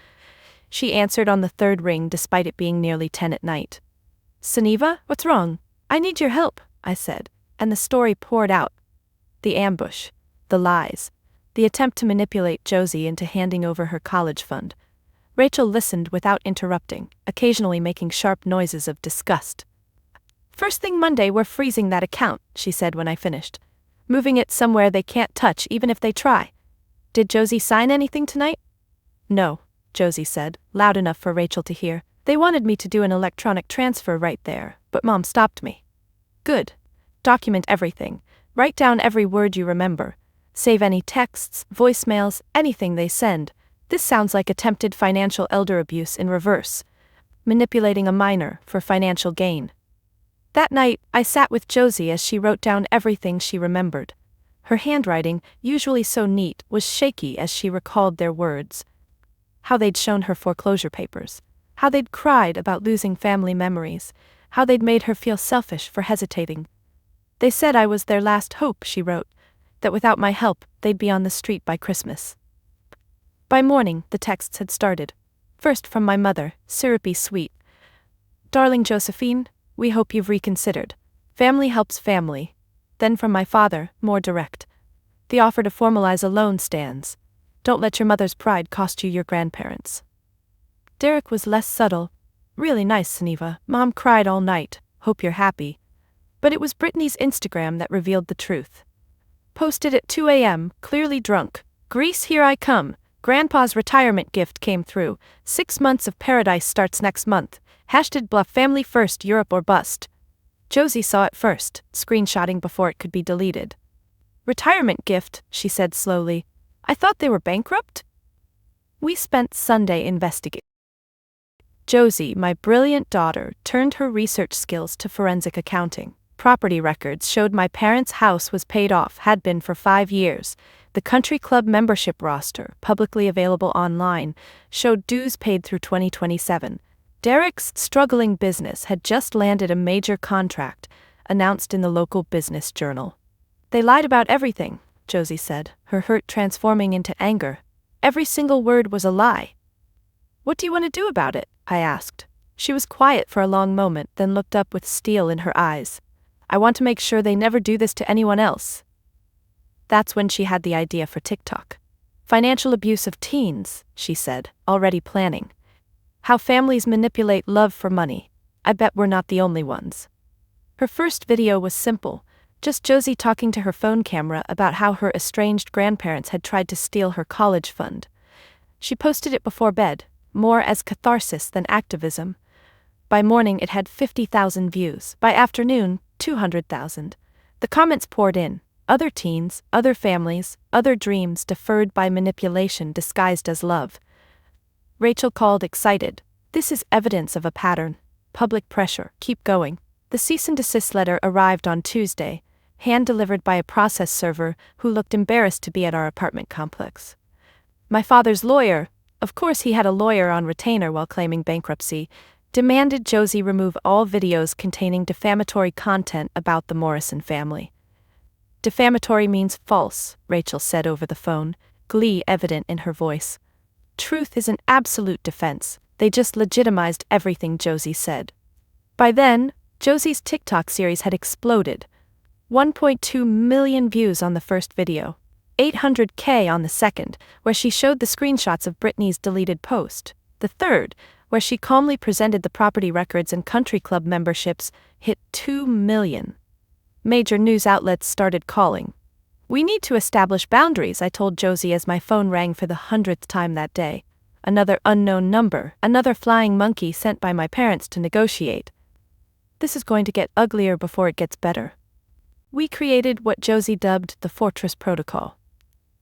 She answered on the third ring despite it being nearly 10 at night. "Sunniva, what's wrong? I need your help," I said, and the story poured out. The ambush, the lies, the attempt to manipulate Josie into handing over her college fund. Rachel listened without interrupting, occasionally making sharp noises of disgust. "First thing Monday, we're freezing that account," she said when I finished. "Moving it somewhere they can't touch even if they try. Did Josie sign anything tonight?" "No," Josie said, loud enough for Rachel to hear. "They wanted me to do an electronic transfer right there, but Mom stopped me." "Good. Document everything. Write down every word you remember. Save any texts, voicemails, anything they send. This sounds like attempted financial elder abuse in reverse. Manipulating a minor for financial gain." That night, I sat with Josie as she wrote down everything she remembered. Her handwriting, usually so neat, was shaky as she recalled their words. How they'd shown her foreclosure papers. How they'd cried about losing family memories. How they'd made her feel selfish for hesitating. "They said I was their last hope," she wrote, "that without my help, they'd be on the street by Christmas." By morning, the texts had started. First from my mother, syrupy sweet. "Darling Josephine, we hope you've reconsidered. Family helps family." Then from my father, more direct. "The offer to formalize a loan stands. Don't let your mother's pride cost you your grandparents." Derek was less subtle. "Really nice, Sunniva. Mom cried all night. Hope you're happy." But it was Brittany's Instagram that revealed the truth. Posted at 2 a.m., clearly drunk. "Grease, here I come. Grandpa's retirement gift came through. 6 months of paradise starts next month. Hashtag bluff family first, Europe or bust." Josie saw it first, screenshotting before it could be deleted. "Retirement gift," she said slowly. "I thought they were bankrupt?" We spent Sunday investigating. Josie, my brilliant daughter, turned her research skills to forensic accounting. Property records showed my parents' house was paid off, had been for 5 years. The country club membership roster, publicly available online, showed dues paid through 2027. Derek's struggling business had just landed a major contract, announced in the local business journal. "They lied about everything," Josie said, her hurt transforming into anger. "Every single word was a lie." "What do you want to do about it?" I asked. She was quiet for a long moment, then looked up with steel in her eyes. "I want to make sure they never do this to anyone else." That's when she had the idea for TikTok. "Financial abuse of teens," she said, already planning. "How families manipulate love for money. I bet we're not the only ones." Her first video was simple, just Josie talking to her phone camera about how her estranged grandparents had tried to steal her college fund. She posted it before bed, more as catharsis than activism. By morning it had 50,000 views, by afternoon, 200,000. The comments poured in. Other teens, other families, other dreams deferred by manipulation disguised as love. Rachel called excited. "This is evidence of a pattern. Public pressure, keep going." The cease and desist letter arrived on Tuesday, hand-delivered by a process server who looked embarrassed to be at our apartment complex. My father's lawyer, of course he had a lawyer on retainer while claiming bankruptcy, demanded Josie remove all videos containing defamatory content about the Morrison family. "Defamatory means false," Rachel said over the phone, glee evident in her voice. "Truth is an absolute defense. They just legitimized everything Josie said." By then, Josie's TikTok series had exploded. 1.2 million views on the first video. 800K on the second, where she showed the screenshots of Brittany's deleted post. The third, where she calmly presented the property records and country club memberships, hit 2 million. Major news outlets started calling. "We need to establish boundaries," I told Josie as my phone rang for the 100th time that day. Another unknown number, another flying monkey sent by my parents to negotiate. This is going to get uglier before it gets better. We created what Josie dubbed the Fortress Protocol.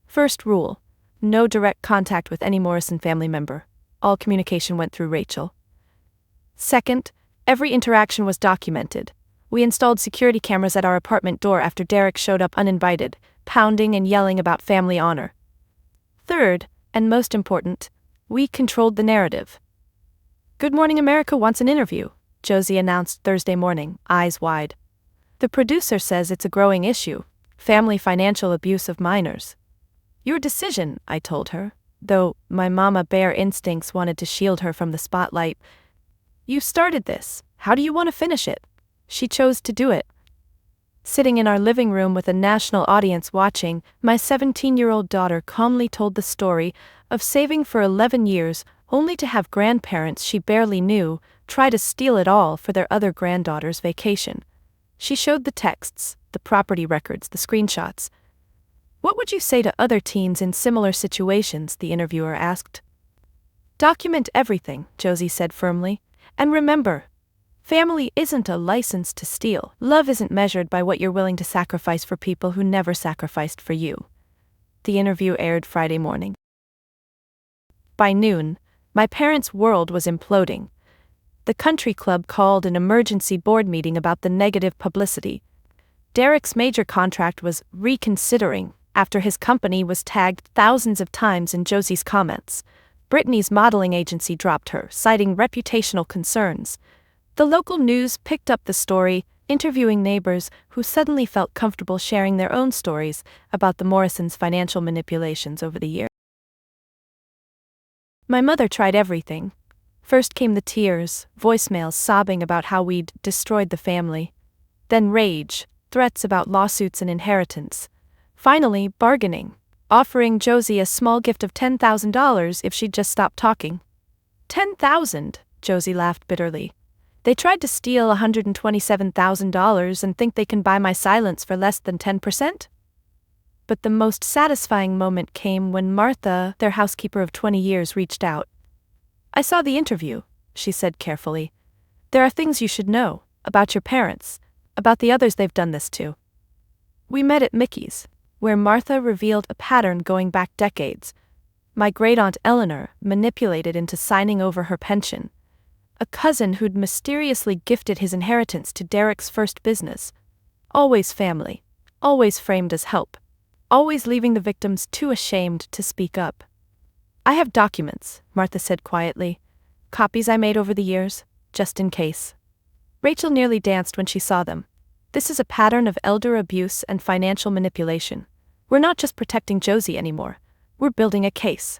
First rule: no direct contact with any Morrison family member. All communication went through Rachel. Second, every interaction was documented. We installed security cameras at our apartment door after Derek showed up uninvited, pounding and yelling about family honor. Third, and most important, we controlled the narrative. Good Morning America wants an interview, Josie announced Thursday morning, eyes wide. The producer says it's a growing issue, family financial abuse of minors. Your decision, I told her, though my mama bear instincts wanted to shield her from the spotlight. You started this, how do you want to finish it? She chose to do it. Sitting in our living room with a national audience watching, my 17-year-old daughter calmly told the story of saving for 11 years only to have grandparents she barely knew try to steal it all for their other granddaughter's vacation. She showed the texts, the property records, the screenshots. What would you say to other teens in similar situations? The interviewer asked. Document everything, Josie said firmly. And remember, family isn't a license to steal. Love isn't measured by what you're willing to sacrifice for people who never sacrificed for you. The interview aired Friday morning. By noon, my parents' world was imploding. The country club called an emergency board meeting about the negative publicity. Derek's major contract was reconsidering after his company was tagged thousands of times in Josie's comments. Brittany's modeling agency dropped her, citing reputational concerns. The local news picked up the story, interviewing neighbors who suddenly felt comfortable sharing their own stories about the Morrisons' financial manipulations over the years. My mother tried everything. First came the tears, voicemails sobbing about how we'd destroyed the family. Then rage, threats about lawsuits and inheritance. Finally, bargaining, offering Josie a small gift of $10,000 if she'd just stop talking. $10,000, Josie laughed bitterly. They tried to steal $127,000 and think they can buy my silence for less than 10%? But the most satisfying moment came when Martha, their housekeeper of 20 years, reached out. I saw the interview, she said carefully. There are things you should know, about your parents, about the others they've done this to. We met at Mickey's, where Martha revealed a pattern going back decades. My great-aunt Eleanor manipulated into signing over her pension. A cousin who'd mysteriously gifted his inheritance to Derek's first business. Always family, always framed as help, always leaving the victims too ashamed to speak up. I have documents, Martha said quietly. Copies I made over the years, just in case. Rachel nearly danced when she saw them. This is a pattern of elder abuse and financial manipulation. We're not just protecting Josie anymore. We're building a case.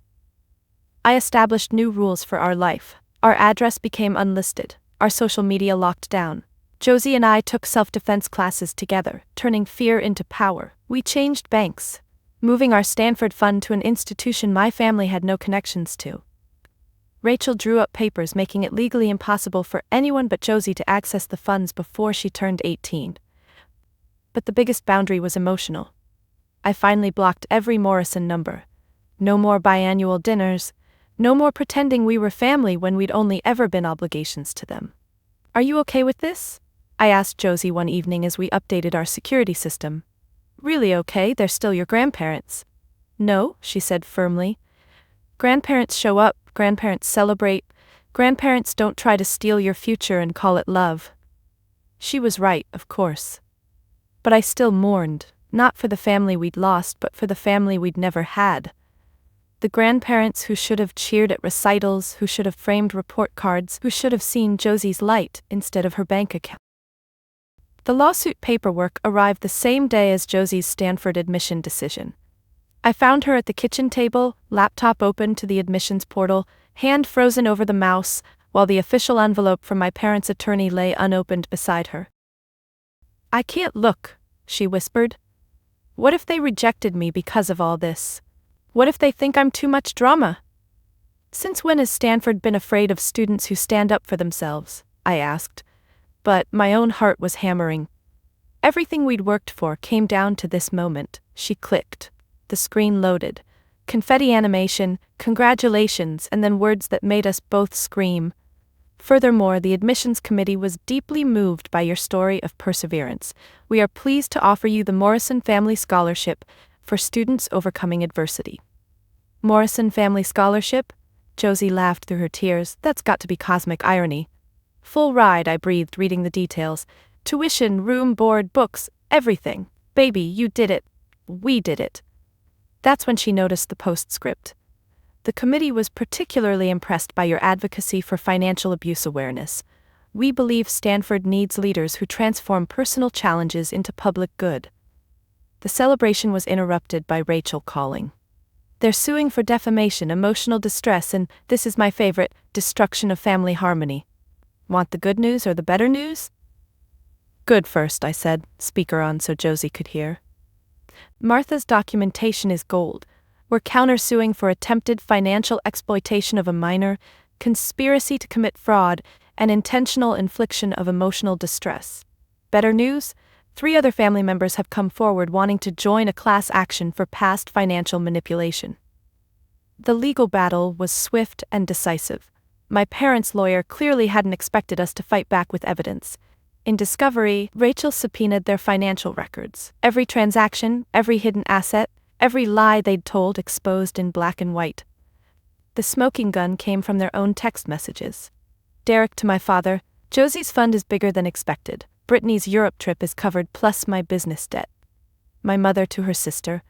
I established new rules for our life. Our address became unlisted. Our social media locked down. Josie and I took self-defense classes together, turning fear into power. We changed banks, moving our Stanford fund to an institution my family had no connections to. Rachel drew up papers making it legally impossible for anyone but Josie to access the funds before she turned 18. But the biggest boundary was emotional. I finally blocked every Morrison number. No more biannual dinners. No more pretending we were family when we'd only ever been obligations to them. Are you okay with this? I asked Josie one evening as we updated our security system. Really okay, they're still your grandparents. No, she said firmly. Grandparents show up, grandparents celebrate, grandparents don't try to steal your future and call it love. She was right, of course. But I still mourned, not for the family we'd lost but for the family we'd never had. The grandparents who should have cheered at recitals, who should have framed report cards, who should have seen Josie's light instead of her bank account. The lawsuit paperwork arrived the same day as Josie's Stanford admission decision. I found her at the kitchen table, laptop open to the admissions portal, hand frozen over the mouse, while the official envelope from my parents' attorney lay unopened beside her. I can't look, she whispered. What if they rejected me because of all this? What if they think I'm too much drama? Since when has Stanford been afraid of students who stand up for themselves? I asked. But my own heart was hammering. Everything we'd worked for came down to this moment. She clicked. The screen loaded. Confetti animation, congratulations, and then words that made us both scream. Furthermore, the admissions committee was deeply moved by your story of perseverance. We are pleased to offer you the Morrison Family Scholarship for students overcoming adversity. Morrison Family Scholarship? Josie laughed through her tears. That's got to be cosmic irony. Full ride, I breathed, reading the details. Tuition, room, board, books, everything. Baby, you did it. We did it. That's when she noticed the postscript. The committee was particularly impressed by your advocacy for financial abuse awareness. We believe Stanford needs leaders who transform personal challenges into public good. The celebration was interrupted by Rachel calling. They're suing for defamation, emotional distress, and, this is my favorite, destruction of family harmony. Want the good news or the better news? Good first, I said, speaker on so Josie could hear. Martha's documentation is gold. We're countersuing for attempted financial exploitation of a minor, conspiracy to commit fraud, and intentional infliction of emotional distress. Better news? 3 other family members have come forward wanting to join a class action for past financial manipulation. The legal battle was swift and decisive. My parents' lawyer clearly hadn't expected us to fight back with evidence. In discovery, Rachel subpoenaed their financial records. Every transaction, every hidden asset, every lie they'd told exposed in black and white. The smoking gun came from their own text messages. Derek to my father, Josie's fund is bigger than expected. Brittany's Europe trip is covered plus my business debt. My mother to her sister.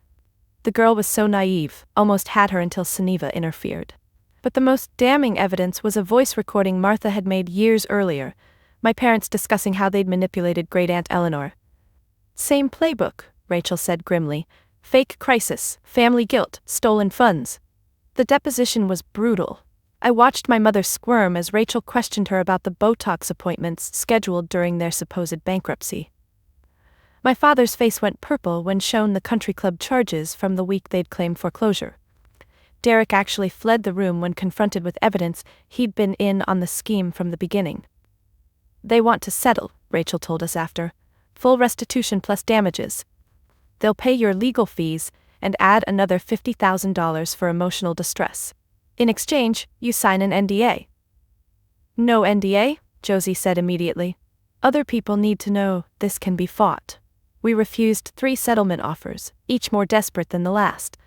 The girl was so naive, almost had her until Sunniva interfered. But the most damning evidence was a voice recording Martha had made years earlier, my parents discussing how they'd manipulated great-aunt Eleanor. Same playbook, Rachel said grimly. Fake crisis, family guilt, stolen funds. The deposition was brutal. I watched my mother squirm as Rachel questioned her about the Botox appointments scheduled during their supposed bankruptcy. My father's face went purple when shown the country club charges from the week they'd claimed foreclosure. Derek actually fled the room when confronted with evidence he'd been in on the scheme from the beginning. They want to settle, Rachel told us after. Full restitution plus damages. They'll pay your legal fees and add another $50,000 for emotional distress. In exchange, you sign an NDA. No NDA, Josie said immediately. Other people need to know this can be fought. We refused 3 settlement offers, each more desperate than the last.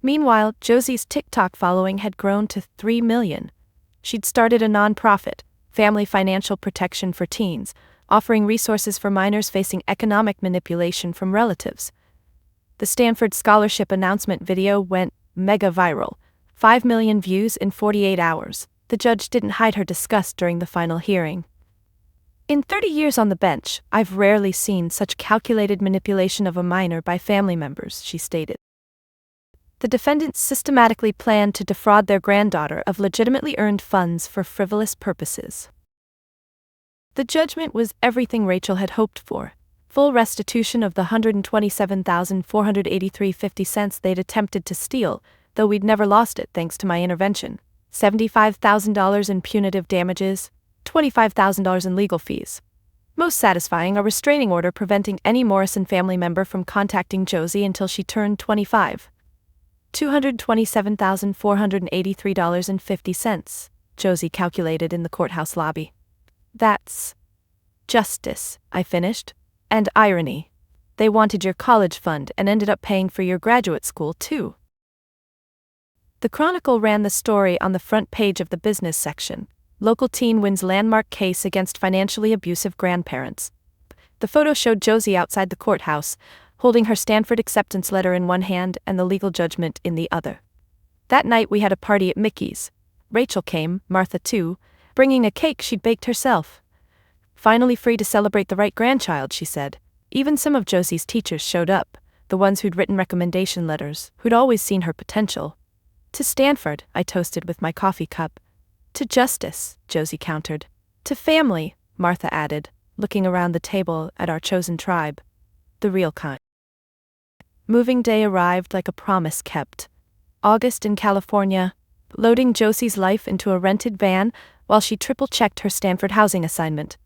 Meanwhile, Josie's TikTok following had grown to 3 million. She'd started a nonprofit, Family Financial Protection for Teens, offering resources for minors facing economic manipulation from relatives. The Stanford Scholarship announcement video went mega viral. 5 million views in 48 hours. The judge didn't hide her disgust during the final hearing. In 30 years on the bench, I've rarely seen such calculated manipulation of a minor by family members, she stated. The defendants systematically planned to defraud their granddaughter of legitimately earned funds for frivolous purposes. The judgment was everything Rachel had hoped for. Full restitution of the $127,483.50 they'd attempted to steal, though we'd never lost it thanks to my intervention. $75,000 in punitive damages, $25,000 in legal fees. Most satisfying, a restraining order preventing any Morrison family member from contacting Josie until she turned 25. $227,483.50, Josie calculated in the courthouse lobby. That's justice, I finished. And irony. They wanted your college fund and ended up paying for your graduate school, too. The Chronicle ran the story on the front page of the business section. Local teen wins landmark case against financially abusive grandparents. The photo showed Josie outside the courthouse, holding her Stanford acceptance letter in one hand and the legal judgment in the other. That night we had a party at Mickey's. Rachel came, Martha too, bringing a cake she'd baked herself. Finally free to celebrate the right grandchild, she said. Even some of Josie's teachers showed up, the ones who'd written recommendation letters, who'd always seen her potential. To Stanford, I toasted with my coffee cup. To justice, Josie countered. To family, Martha added, looking around the table at our chosen tribe. The real kind. Moving day arrived like a promise kept. August in California, loading Josie's life into a rented van while she triple-checked her Stanford housing assignment.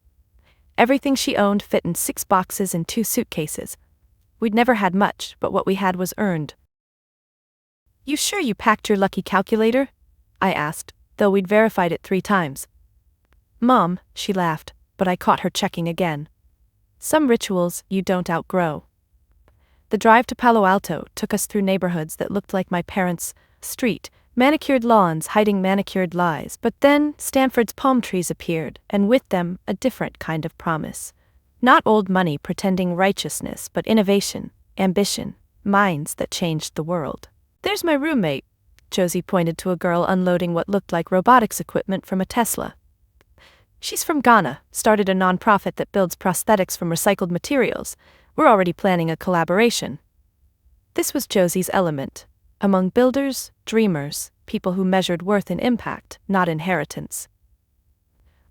Everything she owned fit in 6 boxes and 2 suitcases. We'd never had much, but what we had was earned. You sure you packed your lucky calculator? I asked, though we'd verified it 3 times. Mom, she laughed, but I caught her checking again. Some rituals you don't outgrow. The drive to Palo Alto took us through neighborhoods that looked like my parents' street, manicured lawns hiding manicured lies, but then Stanford's palm trees appeared, and with them, a different kind of promise. Not old money pretending righteousness, but innovation, ambition, minds that changed the world. There's my roommate. Josie pointed to a girl unloading what looked like robotics equipment from a Tesla. She's from Ghana, started a nonprofit that builds prosthetics from recycled materials. We're already planning a collaboration. This was Josie's element. Among builders, dreamers, people who measured worth in impact, not inheritance.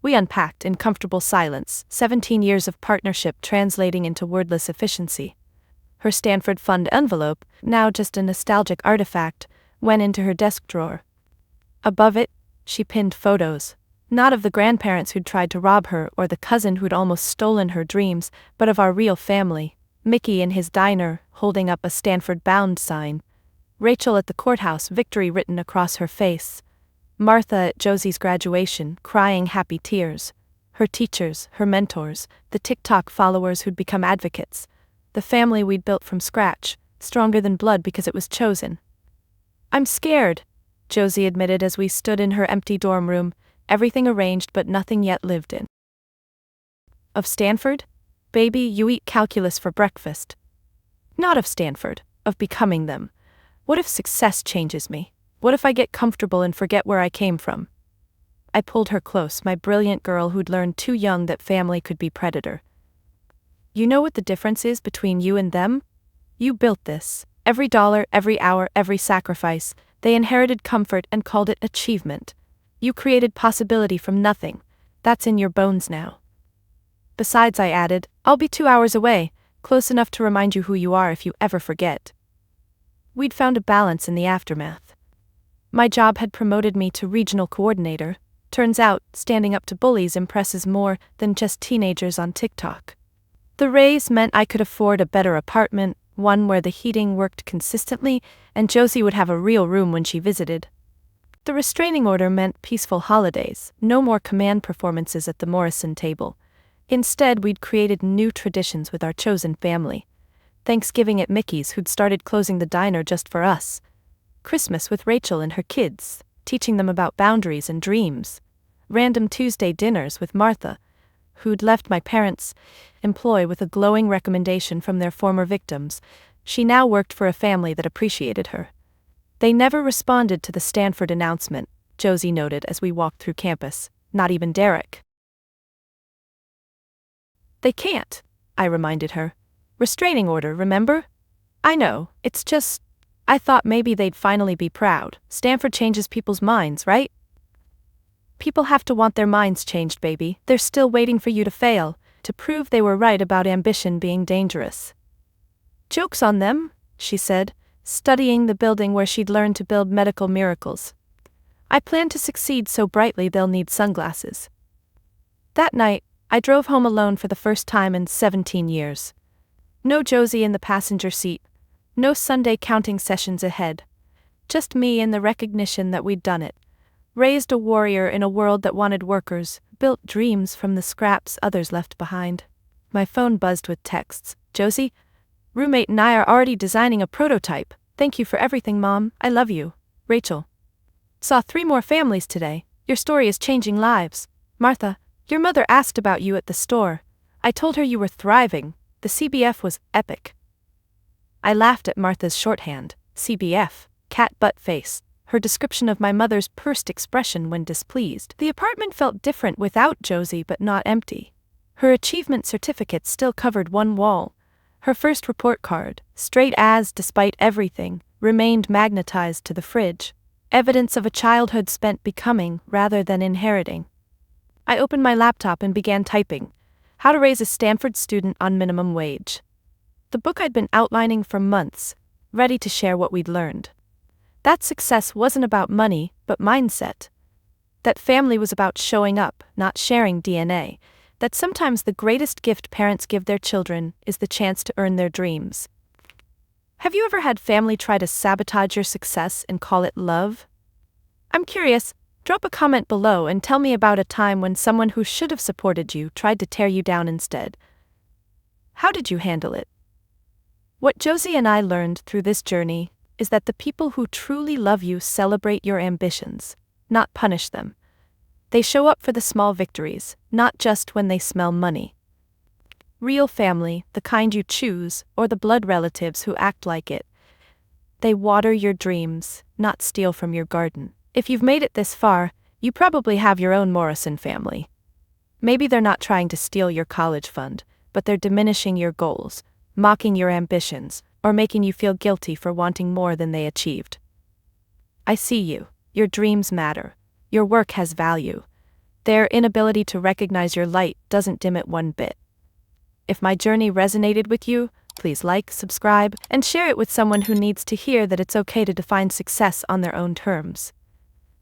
We unpacked in comfortable silence, 17 years of partnership translating into wordless efficiency. Her Stanford Fund envelope, now just a nostalgic artifact, went into her desk drawer. Above it, she pinned photos, not of the grandparents who'd tried to rob her or the cousin who'd almost stolen her dreams, but of our real family. Mickey in his diner, holding up a Stanford-bound sign. Rachel at the courthouse, victory written across her face. Martha at Josie's graduation, crying happy tears. Her teachers, her mentors, the TikTok followers who'd become advocates. The family we'd built from scratch, stronger than blood because it was chosen. I'm scared, Josie admitted as we stood in her empty dorm room, everything arranged but nothing yet lived in. Of Stanford? Baby, you eat calculus for breakfast. Not of Stanford, of becoming them. What if success changes me? What if I get comfortable and forget where I came from? I pulled her close, my brilliant girl who'd learned too young that family could be predator. You know what the difference is between you and them? You built this. Every dollar, every hour, every sacrifice. They inherited comfort and called it achievement. You created possibility from nothing. That's in your bones now. Besides, I added, I'll be 2 hours away, close enough to remind you who you are if you ever forget. We'd found a balance in the aftermath. My job had promoted me to regional coordinator. Turns out, standing up to bullies impresses more than just teenagers on TikTok. The raise meant I could afford a better apartment, one where the heating worked consistently, and Josie would have a real room when she visited. The restraining order meant peaceful holidays, no more command performances at the Morrison table. Instead, we'd created new traditions with our chosen family. Thanksgiving at Mickey's, who'd started closing the diner just for us. Christmas with Rachel and her kids, teaching them about boundaries and dreams. Random Tuesday dinners with Martha, who'd left my parents' employ with a glowing recommendation from their former victims. She now worked for a family that appreciated her. They never responded to the Stanford announcement, Josie noted as we walked through campus, not even Derek. They can't, I reminded her. Restraining order, remember? I know, it's just, I thought maybe they'd finally be proud. Stanford changes people's minds, right? People have to want their minds changed, baby. They're still waiting for you to fail, to prove they were right about ambition being dangerous. Joke's on them, she said, studying the building where she'd learned to build medical miracles. I plan to succeed so brightly they'll need sunglasses. That night, I drove home alone for the first time in 17 years. No Josie in the passenger seat, no Sunday counting sessions ahead. Just me and the recognition that we'd done it. Raised a warrior in a world that wanted workers, built dreams from the scraps others left behind. My phone buzzed with texts. Josie, roommate and I are already designing a prototype. Thank you for everything, Mom. I love you. Rachel. Saw 3 more families today. Your story is changing lives. Martha, your mother asked about you at the store. I told her you were thriving. The CBF was epic. I laughed at Martha's shorthand, CBF, cat butt face, her description of my mother's pursed expression when displeased. The apartment felt different without Josie but not empty. Her achievement certificate still covered one wall. Her first report card, straight A's despite everything, remained magnetized to the fridge. Evidence of a childhood spent becoming rather than inheriting. I opened my laptop and began typing. How to Raise a Stanford Student on Minimum Wage. The book I'd been outlining for months, ready to share what we'd learned. That success wasn't about money, but mindset. That family was about showing up, not sharing DNA. That sometimes the greatest gift parents give their children is the chance to earn their dreams. Have you ever had family try to sabotage your success and call it love? I'm curious. Drop a comment below and tell me about a time when someone who should have supported you tried to tear you down instead. How did you handle it? What Josie and I learned through this journey is that the people who truly love you celebrate your ambitions, not punish them. They show up for the small victories, not just when they smell money. Real family, the kind you choose, or the blood relatives who act like it. They water your dreams, not steal from your garden. If you've made it this far, you probably have your own Morrison family. Maybe they're not trying to steal your college fund, but they're diminishing your goals, mocking your ambitions, or making you feel guilty for wanting more than they achieved. I see you. Your dreams matter. Your work has value. Their inability to recognize your light doesn't dim it one bit. If my journey resonated with you, please like, subscribe, and share it with someone who needs to hear that it's okay to define success on their own terms.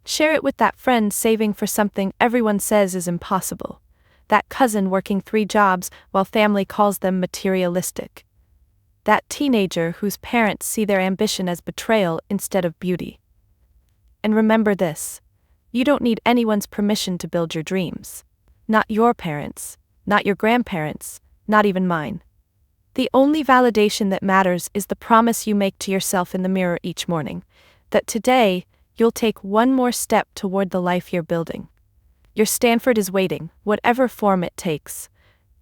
Share it with that friend saving for something everyone says is impossible. That cousin working 3 jobs while family calls them materialistic. That teenager whose parents see their ambition as betrayal instead of beauty. And remember this: you don't need anyone's permission to build your dreams. Not your parents, not your grandparents, not even mine. The only validation that matters is the promise you make to yourself in the mirror each morning, that today, you'll take one more step toward the life you're building. Your Stanford is waiting, whatever form it takes.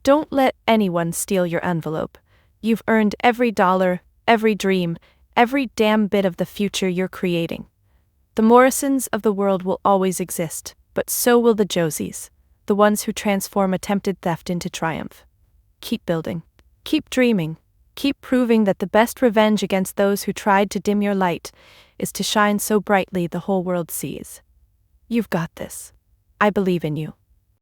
Don't let anyone steal your envelope. You've earned every dollar, every dream, every damn bit of the future you're creating. The Morrisons of the world will always exist, but so will the Josies, the ones who transform attempted theft into triumph. Keep building. Keep dreaming. Keep proving that the best revenge against those who tried to dim your light is to shine so brightly the whole world sees. You've got this. I believe in you.